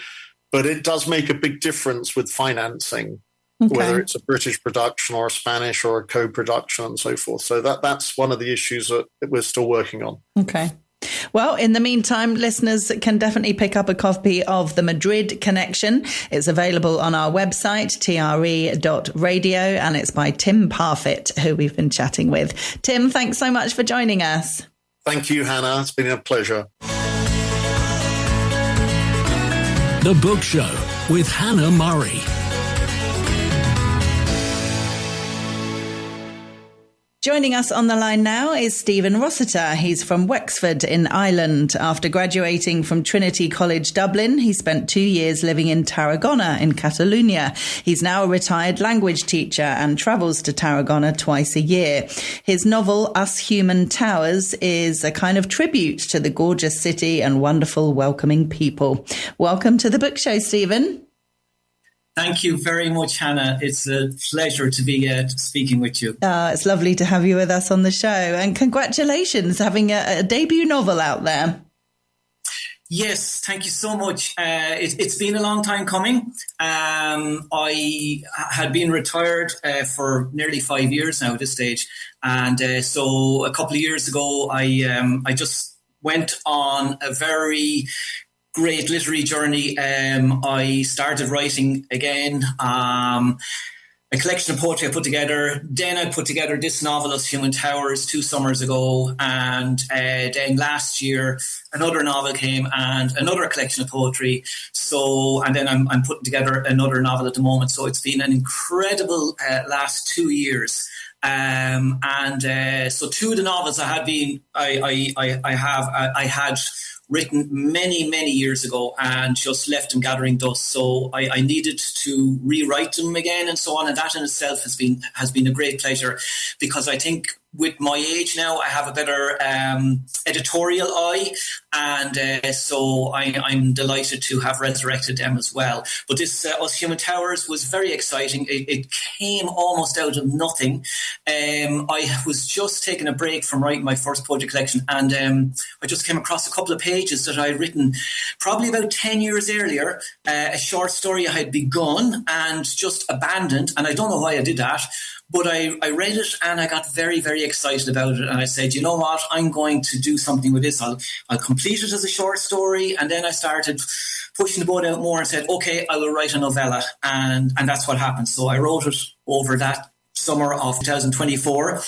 But it does make a big difference with financing, whether it's a British production or a Spanish or a co-production and so forth. So that's one of the issues that we're still working on. Okay. Well, in the meantime, listeners can definitely pick up a copy of The Madrid Connection. It's available on our website, tre.radio, and it's by Tim Parfitt, who we've been chatting with. Tim, thanks so much for joining us. Thank you, Hannah. It's been a pleasure. The Book Show with Hannah Murray. Joining us on the line now is Stephen Rossiter. He's from Wexford in Ireland. After graduating from Trinity College Dublin, he spent 2 years living in Tarragona in Catalonia. He's now a retired language teacher and travels to Tarragona twice a year. His novel, Us Human Towers, is a kind of tribute to the gorgeous city and wonderful, welcoming people. Welcome to the Book Show, Stephen. Thank you very much, Hannah. It's a pleasure to be speaking with you. It's lovely to have you with us on the show. And congratulations, having a debut novel out there. Yes, thank you so much. It's been a long time coming. I had been retired for nearly 5 years now at this stage. And so a couple of years ago, I just went on a very great literary journey. I started writing again, a collection of poetry I put together. Then I put together this novel, Us Human Towers, 2 summers ago. And then last year, another novel came and another collection of poetry. And then I'm putting together another novel at the moment. So it's been an incredible last 2 years. So 2 of the novels I had written many, many years ago and just left them gathering dust. So I needed to rewrite them again and so on. And that in itself has been a great pleasure, because I think with my age now, I have a better editorial eye. And so I'm delighted to have resurrected them as well. But this Us Human Towers was very exciting. It came almost out of nothing. I was just taking a break from writing my first poetry collection, and I just came across a couple of pages that I had written probably about 10 years earlier, a short story I had begun and just abandoned. And I don't know why I did that. But I read it and I got very, very excited about it. And I said, you know what, I'm going to do something with this. I'll complete it as a short story. And then I started pushing the boat out more and said, okay, I will write a novella. And that's what happened. So I wrote it over that summer of 2024.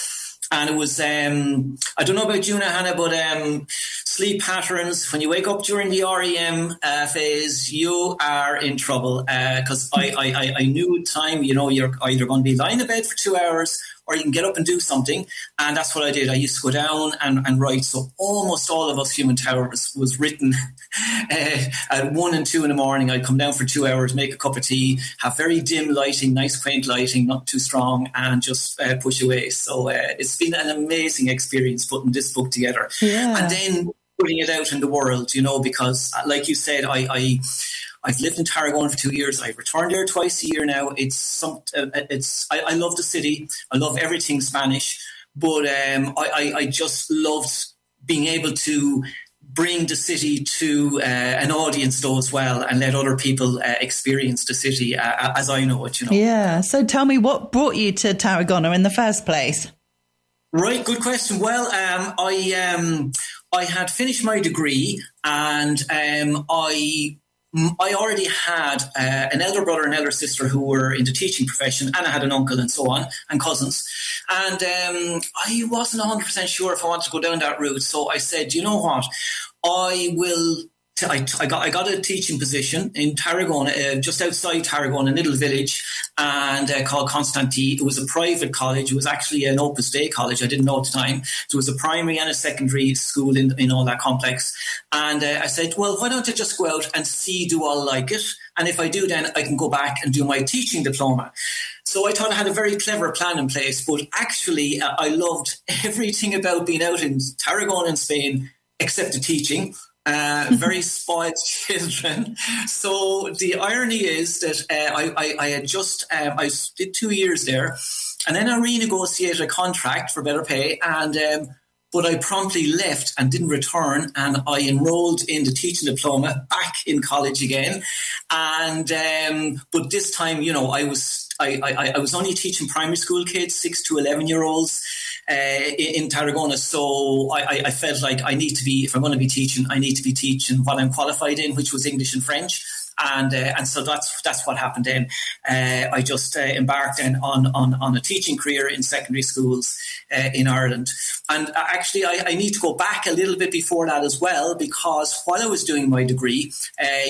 And it was, I don't know about you now, Hannah, but sleep patterns, when you wake up during the REM phase, you are in trouble. Because I knew at the time, you're either going to be lying in bed for 2 hours or you can get up and do something. And that's what I did. I used to go down and write. So almost all of Us Human Towers was written at 1 and 2 in the morning. I'd come down for 2 hours, make a cup of tea, have very dim lighting, nice quaint lighting, not too strong, and just push away. So it's been an amazing experience putting this book together. Yeah. And then putting it out in the world, because like you said, I've lived in Tarragona for 2 years. I've returned there twice a year now. I love the city. I love everything Spanish, but I just loved being able to bring the city to an audience though as well, and let other people experience the city as I know it. Yeah. So tell me, what brought you to Tarragona in the first place? Right, good question. Well, I had finished my degree, and I already had an elder brother and elder sister who were in the teaching profession, and I had an uncle and so on, and cousins. And I wasn't 100% sure if I wanted to go down that route. So I said, you know what, I got a teaching position in Tarragona, just outside Tarragona, a little village, and called Constantine. It was a private college. It was actually an Opus Dei college. I didn't know at the time. So it was a primary and a secondary school in all that complex. And I said, well, why don't I just go out and see, do I like it? And if I do, then I can go back and do my teaching diploma. So I thought I had a very clever plan in place, but actually I loved everything about being out in Tarragona in Spain, except the teaching. Very spoiled children. So the irony is that I had just I did 2 years there, and then I renegotiated a contract for better pay, and but I promptly left and didn't return, and I enrolled in the teaching diploma back in college again, and but this time, I was only teaching primary school kids, 6 to 11-year-olds. in Tarragona. So I felt like I need to be, if I'm going to be teaching, I need to be teaching what I'm qualified in, which was English and French. And so that's what happened then. I just embarked then on a teaching career in secondary schools in Ireland. And actually, I need to go back a little bit before that as well, because while I was doing my degree,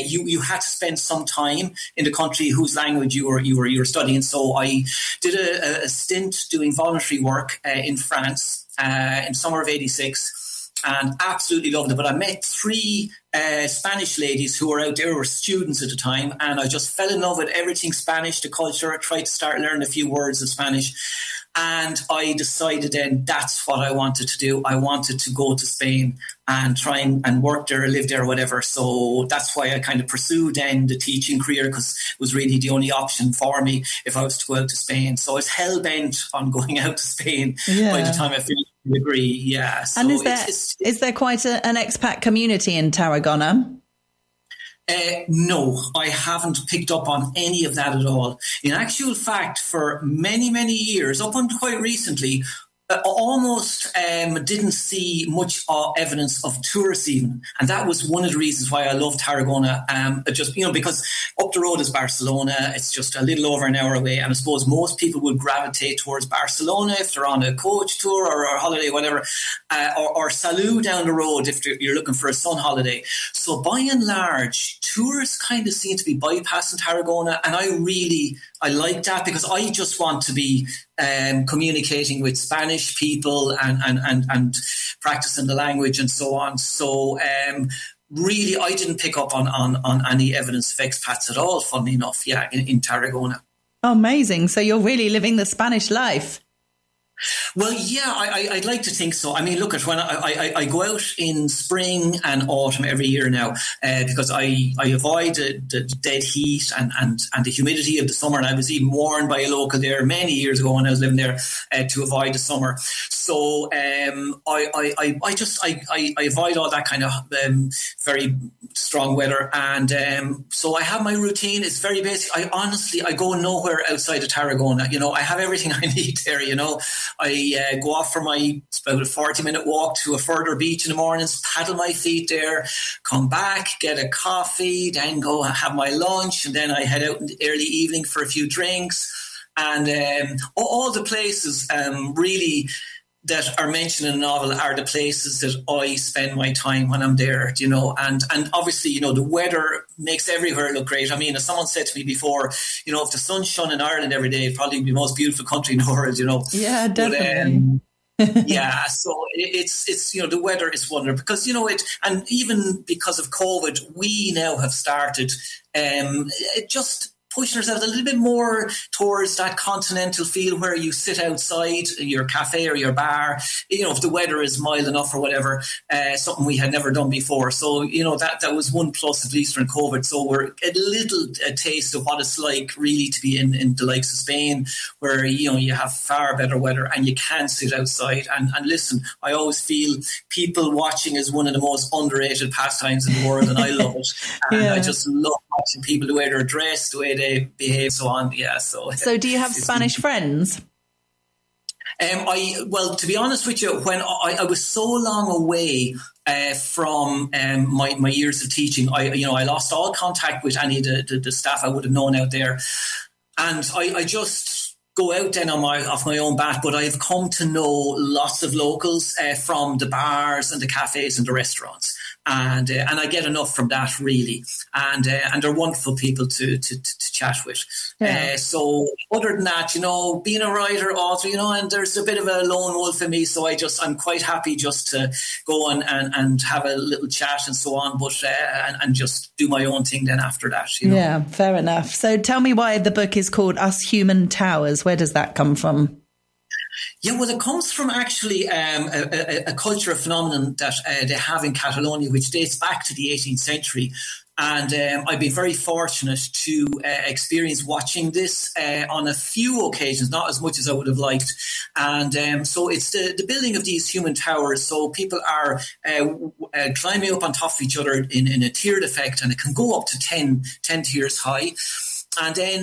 you had to spend some time in the country whose language you were studying. So I did a stint doing voluntary work in France in summer of '86. And absolutely loved it. But I met three Spanish ladies who were out there, were students at the time, and I just fell in love with everything Spanish, the culture. I tried to start learning a few words of Spanish. And I decided then that's what I wanted to do. I wanted to go to Spain and try and work there, live there, whatever. So that's why I kind of pursued then the teaching career, because it was really the only option for me if I was to go out to Spain. So I was hell-bent on going out to Spain by the time I finished the degree. Yeah. So and is there quite an expat community in Tarragona? No, I haven't picked up on any of that at all. In actual fact, for many, many years, up until quite recently, almost didn't see much evidence of tourists even. And that was one of the reasons why I love Tarragona. Just, because up the road is Barcelona. It's just a little over an hour away. And I suppose most people would gravitate towards Barcelona if they're on a coach tour or a holiday, whatever, or Salou down the road if you're looking for a sun holiday. So by and large, tourists kind of seem to be bypassing Tarragona. And I like that, because I just want to be communicating with Spanish people and practicing the language and so on. So really, I didn't pick up on any evidence of expats at all, funnily enough, in Tarragona. Amazing. So you're really living the Spanish life. Well, yeah, I'd like to think so. I mean, look, when I go out in spring and autumn every year now, because I avoid the dead heat and the humidity of the summer. And I was even warned by a local there many years ago when I was living there to avoid the summer. So I avoid all that kind of very strong weather. And so I have my routine. It's very basic. I go nowhere outside of Tarragona. I have everything I need there, I go off for about a 40-minute walk to a further beach in the mornings, paddle my feet there, come back, get a coffee, then go have my lunch, and then I head out in the early evening for a few drinks. And all the places really that are mentioned in the novel are the places that I spend my time when I'm there, and obviously, the weather makes everywhere look great. I mean, as someone said to me before, if the sun's shone in Ireland every day, it'd probably be the most beautiful country in the world, Yeah, definitely. Yeah, so it's the weather is wonderful, because and even because of COVID, we now have started just pushing ourselves a little bit more towards that continental feel where you sit outside your cafe or your bar, if the weather is mild enough or whatever, something we had never done before. So, that was one plus, at least from COVID. So we're a little taste of what it's like really to be in the likes of Spain, where, you have far better weather and you can sit outside. And listen, I always feel people watching is one of the most underrated pastimes in the world, and I love it. And I just love watching people, the way they're dressed, the way they behave, so on. Yeah. So do you have Spanish friends? Well, to be honest with you, when I was so long away from my years of teaching, I lost all contact with any of the staff I would have known out there, and I just go out then off my own bat. But I've come to know lots of locals from the bars and the cafes and the restaurants. And I get enough from that, really, and they're wonderful people to chat with. Yeah. So other than that, being a writer, author, and there's a bit of a lone wolf in me, so I'm quite happy just to go on and have a little chat and so on, but and just do my own thing then after that. Yeah, fair enough. So tell me why the book is called Us Human Towers. Where does that come from? Yeah, well, it comes from actually a cultural phenomenon that they have in Catalonia, which dates back to the 18th century. And I've been very fortunate to experience watching this on a few occasions, not as much as I would have liked. And so it's the building of these human towers. So people are climbing up on top of each other in a tiered effect, and it can go up to 10 tiers high. And then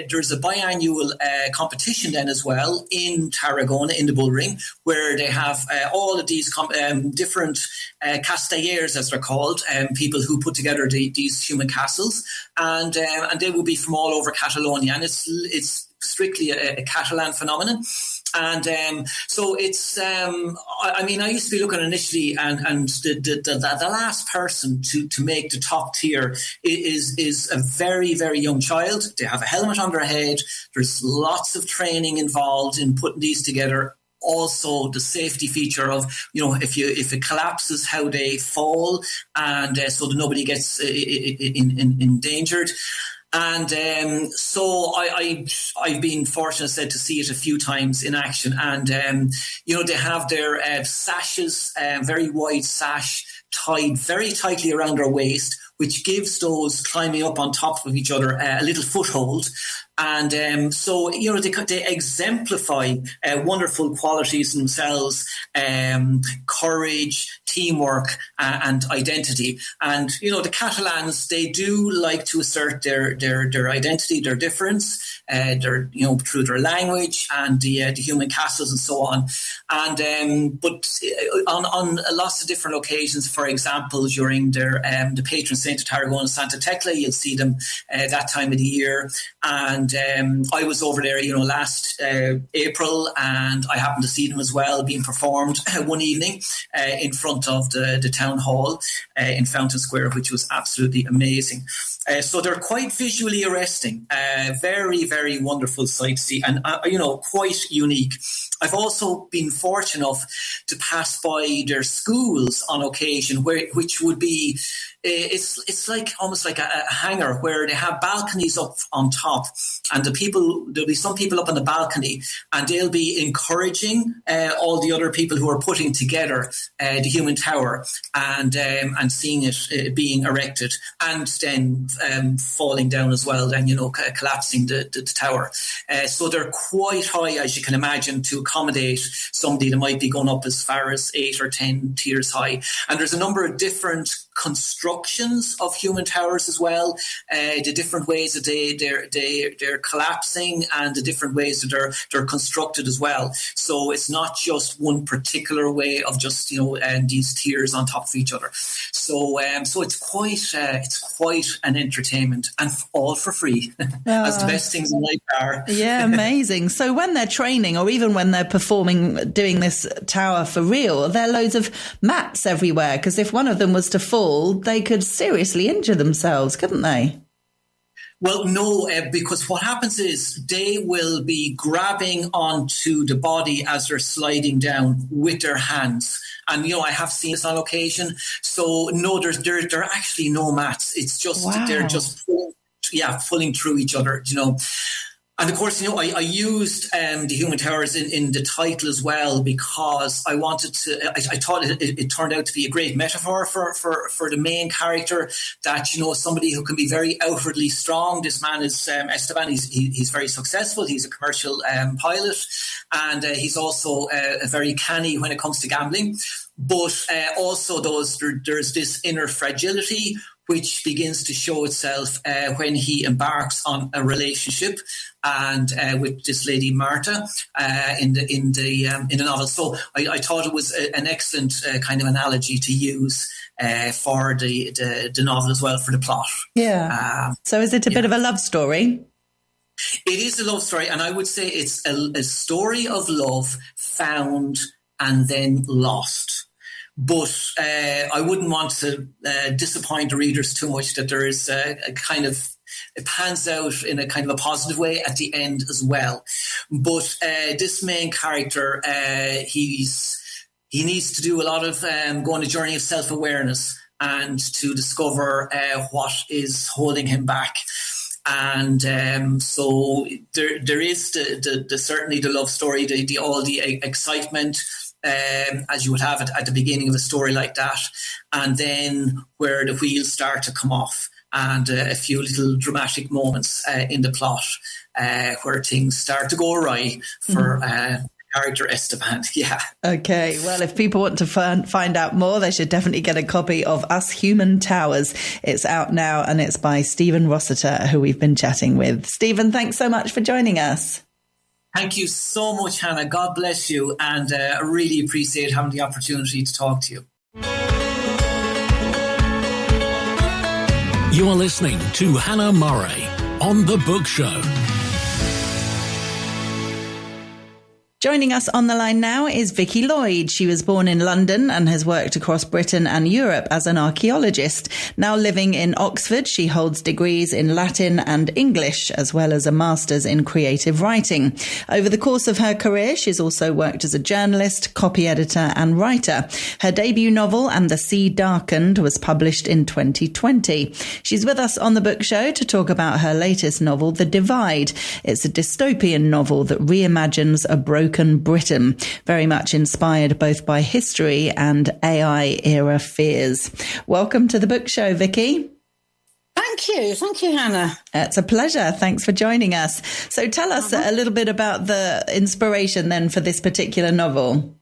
there's a biannual competition then as well in Tarragona, in the Bull Ring, where they have all of these different castellers, as they're called, people who put together these human castles, and they will be from all over Catalonia, and it's strictly a Catalan phenomenon. And so it's, I mean, I used to be looking initially, and the last person to make the top tier is a very, very young child. They have a helmet on their head. There's lots of training involved in putting these together. Also, the safety feature of, if it collapses, how they fall, and so that nobody gets endangered. And so I've been fortunate, said, to see it a few times in action. And they have their sashes, very wide sash, tied very tightly around their waist, which gives those climbing up on top of each other a little foothold. And so, they exemplify wonderful qualities themselves, courage, teamwork, and identity. And, the Catalans, they do like to assert their identity, their difference, through their language and the human castles and so on. And but on lots of different occasions, for example, during their the patron saint of Tarragona, Santa Tecla, you'll see them that time of the year. And I was over there, last April, and I happened to see them as well being performed one evening in front of the town hall in Fountain Square, which was absolutely amazing. So they're quite visually arresting, very, very wonderful sight to see, and quite unique. I've also been fortunate enough to pass by their schools on occasion, which would be it's like almost like a hangar where they have balconies up on top, and there'll be some people up on the balcony, and they'll be encouraging all the other people who are putting together the human tower, and seeing it being erected, and then falling down as well, then collapsing the tower. So they're quite high, as you can imagine, to accommodate somebody that might be going up as far as 8 or 10 tiers high. And there's a number of different constructions of human towers as well, the different ways that they're collapsing, and the different ways that they're constructed as well. So it's not just one particular way of just these tiers on top of each other. So it's quite an entertainment, and all for free, as the best things in life are. Yeah, amazing. So when they're training, or even when they're performing, doing this tower for real, there are loads of mats everywhere, because if one of them was to fall, they could seriously injure themselves, couldn't they? Well, no, because what happens is they will be grabbing onto the body as they're sliding down with their hands. And, I have seen this on occasion. So, no, there are actually no mats. It's just, they're just pulling through each other, And of course, I used the human towers in the title as well, because I wanted to. I thought it turned out to be a great metaphor for the main character. That somebody who can be very outwardly strong. This man is Esteban. He's very successful. He's a commercial pilot, and he's also very canny when it comes to gambling. But also there's this inner fragility, which begins to show itself when he embarks on a relationship and with this lady Marta in the novel. So I thought it was an excellent kind of analogy to use for the novel as well, for the plot. Yeah. So is it a bit of a love story? It is a love story, and I would say it's a story of love found and then lost. But I wouldn't want to disappoint the readers too much, that there is a kind of, it pans out in a kind of a positive way at the end as well. But this main character, he needs to do a lot of go on a journey of self-awareness, and to discover what is holding him back. And so there is certainly the love story, all the excitement, as you would have it at the beginning of a story like that, and then where the wheels start to come off, and a few little dramatic moments in the plot where things start to go awry for character Esteban. Yeah. Okay, well, if people want to find out more, they should definitely get a copy of Us Human Towers. It's out now and it's by Stephen Rossiter, who we've been chatting with. Stephen, thanks so much for joining us. Thank you so much, Hannah. God bless you. And I really appreciate having the opportunity to talk to you. You are listening to Hannah Murray on The Book Show. Joining us on the line now is Vicky Lloyd. She was born in London and has worked across Britain and Europe as an archaeologist. Now living in Oxford, she holds degrees in Latin and English, as well as a master's in creative writing. Over the course of her career, she's also worked as a journalist, copy editor and writer. Her debut novel, And the Sea Darkened, was published in 2020. She's with us on the Book Show to talk about her latest novel, The Divide. It's a dystopian novel that reimagines a broken Britain, very much inspired both by history and AI era fears. Welcome to the Book Show, Vicky. Thank you, Hannah. It's a pleasure. Thanks for joining us. So tell us a little bit about the inspiration then for this particular novel.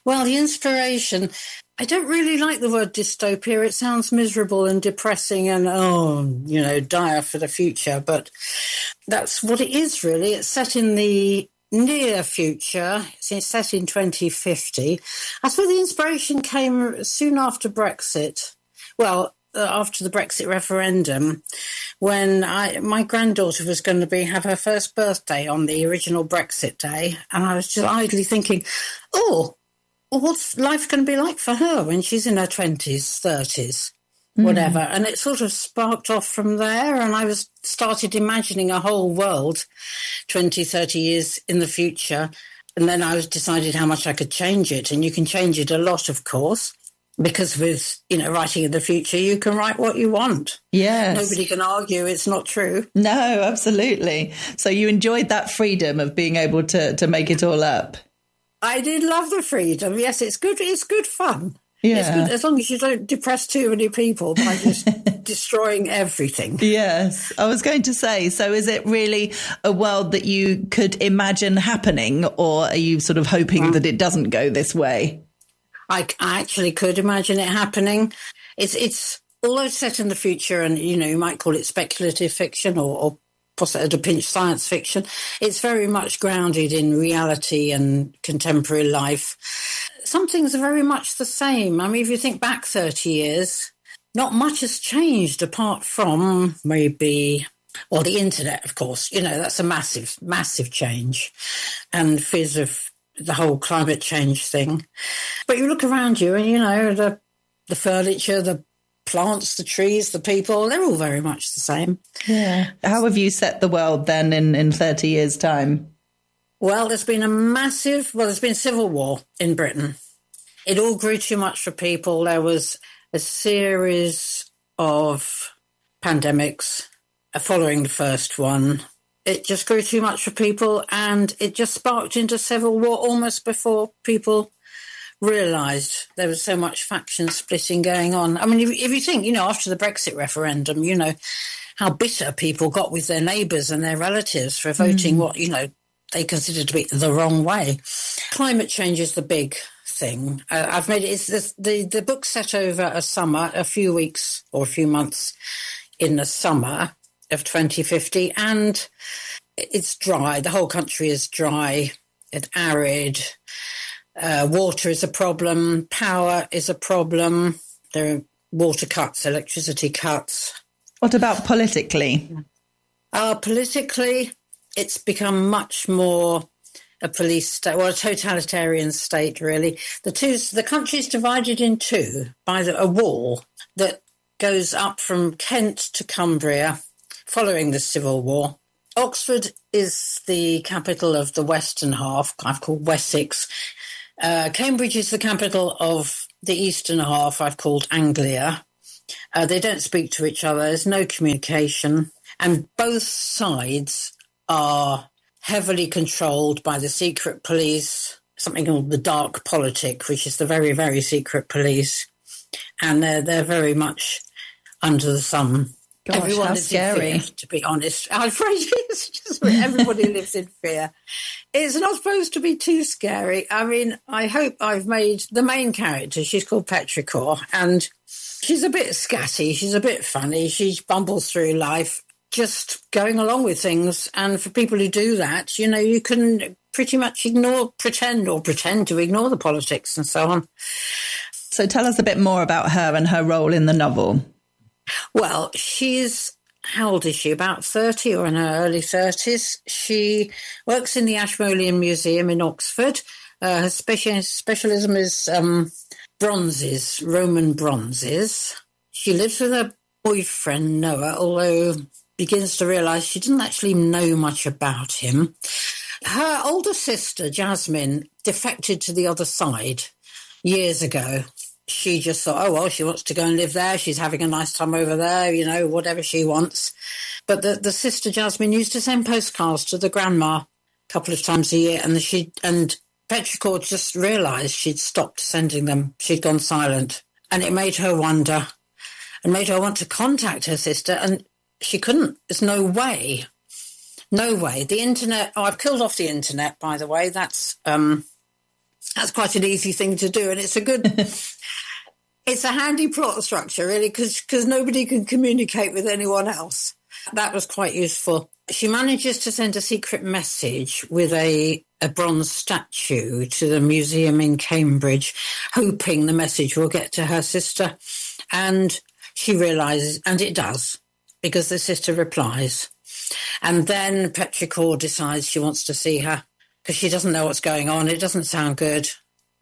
Well, the inspiration, I don't really like the word dystopia. It sounds miserable and depressing and, dire for the future. But that's what it is, really. It's set in the near future. It's set in 2050. I suppose the inspiration came soon after Brexit. Well, after the Brexit referendum, when my granddaughter was going to have her first birthday on the original Brexit day. And I was just idly thinking, what's life going to be like for her when she's in her 20s, 30s, whatever? And it sort of sparked off from there. And I started imagining a whole world 20, 30 years in the future. And then I decided how much I could change it. And you can change it a lot, of course, because with, writing in the future, you can write what you want. Yes. Nobody can argue it's not true. No, absolutely. So you enjoyed that freedom of being able to make it all up. I did love the freedom. Yes, it's good. It's good fun. Yeah. It's good, as long as you don't depress too many people by just destroying everything. Yes. I was going to say, so is it really a world that you could imagine happening, or are you sort of hoping that it doesn't go this way? I actually could imagine it happening. It's although set in the future and, you might call it speculative fiction or possibly at a pinch science fiction, it's very much grounded in reality and contemporary life. Some things are very much the same. I mean, if you think back 30 years, not much has changed apart from maybe, the internet, of course. That's a massive, massive change. And fears of the whole climate change thing. But you look around you and, the furniture, the plants, the trees, the people, they're all very much the same. Yeah. How have you set the world then in 30 years' time? Well, there's been civil war in Britain. It all grew too much for people. There was a series of pandemics following the first one. It just grew too much for people, and it just sparked into civil war almost before people realised there was so much faction splitting going on. I mean, if you think, after the Brexit referendum, how bitter people got with their neighbours and their relatives for voting what, they considered to be the wrong way. Climate change is the big thing. I've made it, the book set over a few weeks or a few months in the summer of 2050, and it's dry. The whole country is dry, it's arid. Water is a problem. Power is a problem. There are water cuts, electricity cuts. What about politically? Politically, it's become much more a police state, a totalitarian state, really. The country's divided in two by a wall that goes up from Kent to Cumbria following the Civil War. Oxford is the capital of the western half, I've called Wessex. Cambridge is the capital of the eastern half, I've called Anglia. They don't speak to each other. There's no communication. And both sides are heavily controlled by the secret police, something called the dark politic, which is the very, very secret police. And they're very much under the thumb Gosh, Everyone how lives scary. in fear, to be honest. I'm afraid it's just everybody lives in fear. It's not supposed to be too scary. I mean, I hope I've made the main character, she's called Petrichor, and she's a bit scatty, she's a bit funny, she bumbles through life, just going along with things. And for people who do that, you know, you can pretty much pretend to ignore the politics and so on. So tell us a bit more about her and her role in the novel. Well, how old is she? About 30 or in her early 30s. She works in the Ashmolean Museum in Oxford. Her specialism is bronzes, Roman bronzes. She lives with her boyfriend, Noah, although begins to realise she doesn't actually know much about him. Her older sister, Jasmine, defected to the other side years ago. She just thought, oh, well, she wants to go and live there. She's having a nice time over there, you know, whatever she wants. But the sister, Jasmine, used to send postcards to the grandma a couple of times a year, and Petrichor just realised she'd stopped sending them. She'd gone silent. And it made her wonder and made her want to contact her sister, and she couldn't. There's no way. No way. The internet, I've killed off the internet, by the way. That's quite an easy thing to do, and it's a good... It's a handy plot structure, really, because nobody can communicate with anyone else. That was quite useful. She manages to send a secret message with a bronze statue to the museum in Cambridge, hoping the message will get to her sister. And she realises, and it does, because the sister replies. And then Petrichor decides she wants to see her because she doesn't know what's going on. It doesn't sound good.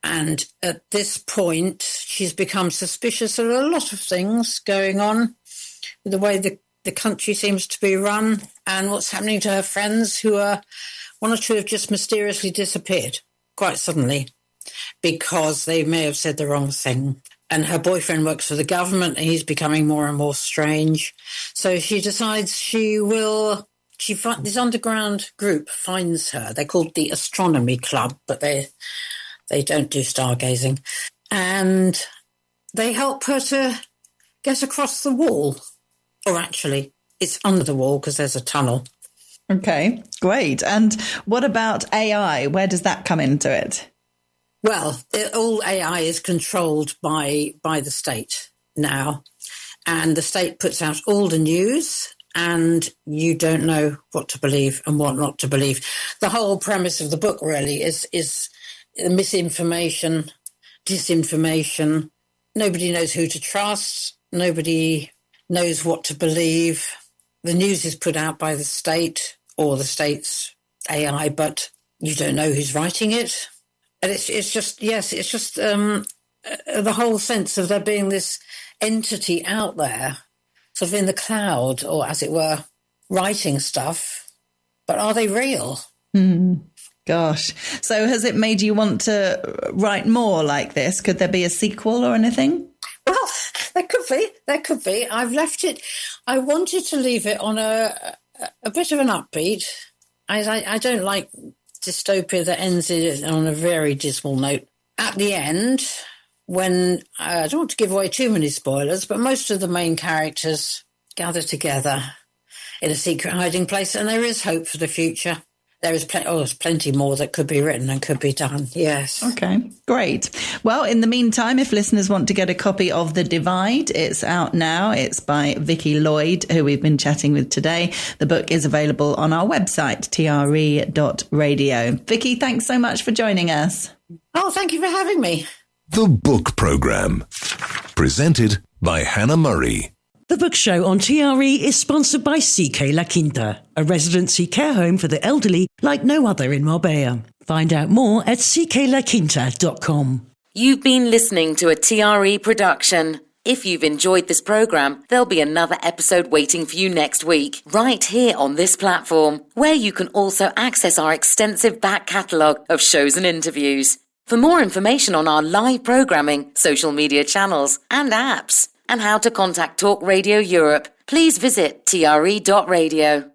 And at this point, she's become suspicious of a lot of things going on, the way the country seems to be run and what's happening to her friends, who are one or two have just mysteriously disappeared quite suddenly because they may have said the wrong thing. And her boyfriend works for the government and he's becoming more and more strange. So she decides this underground group finds her. They're called the Astronomy Club, but they don't do stargazing. And they help her to get across the wall. Or actually, it's under the wall because there's a tunnel. Okay, great. And what about AI? Where does that come into it? Well, all AI is controlled by the state now. And the state puts out all the news and you don't know what to believe and what not to believe. The whole premise of the book really is misinformation, disinformation. Nobody knows who to trust. Nobody knows what to believe. The news is put out by the state or the state's AI, but you don't know who's writing it. And it's just the whole sense of there being this entity out there, sort of in the cloud, or as it were, writing stuff. But are they real? Gosh. So has it made you want to write more like this? Could there be a sequel or anything? Well, there could be. I've left it. I wanted to leave it on a bit of an upbeat. I don't like dystopia that ends on a very dismal note. At the end, when I don't want to give away too many spoilers, but most of the main characters gather together in a secret hiding place, and there is hope for the future. There's plenty more that could be written and could be done, yes. Okay, great. Well, in the meantime, if listeners want to get a copy of The Divide, it's out now. It's by Vicky Lloyd, who we've been chatting with today. The book is available on our website, tre.radio. Vicky, thanks so much for joining us. Oh, thank you for having me. The Book Programme. Presented by Hannah Murray. The Book Show on TRE is sponsored by CK La Quinta, a residency care home for the elderly like no other in Marbella. Find out more at cklaquinta.com. You've been listening to a TRE production. If you've enjoyed this programme, there'll be another episode waiting for you next week, right here on this platform, where you can also access our extensive back catalogue of shows and interviews. For more information on our live programming, social media channels and apps, and how to contact Talk Radio Europe, please visit tre.radio.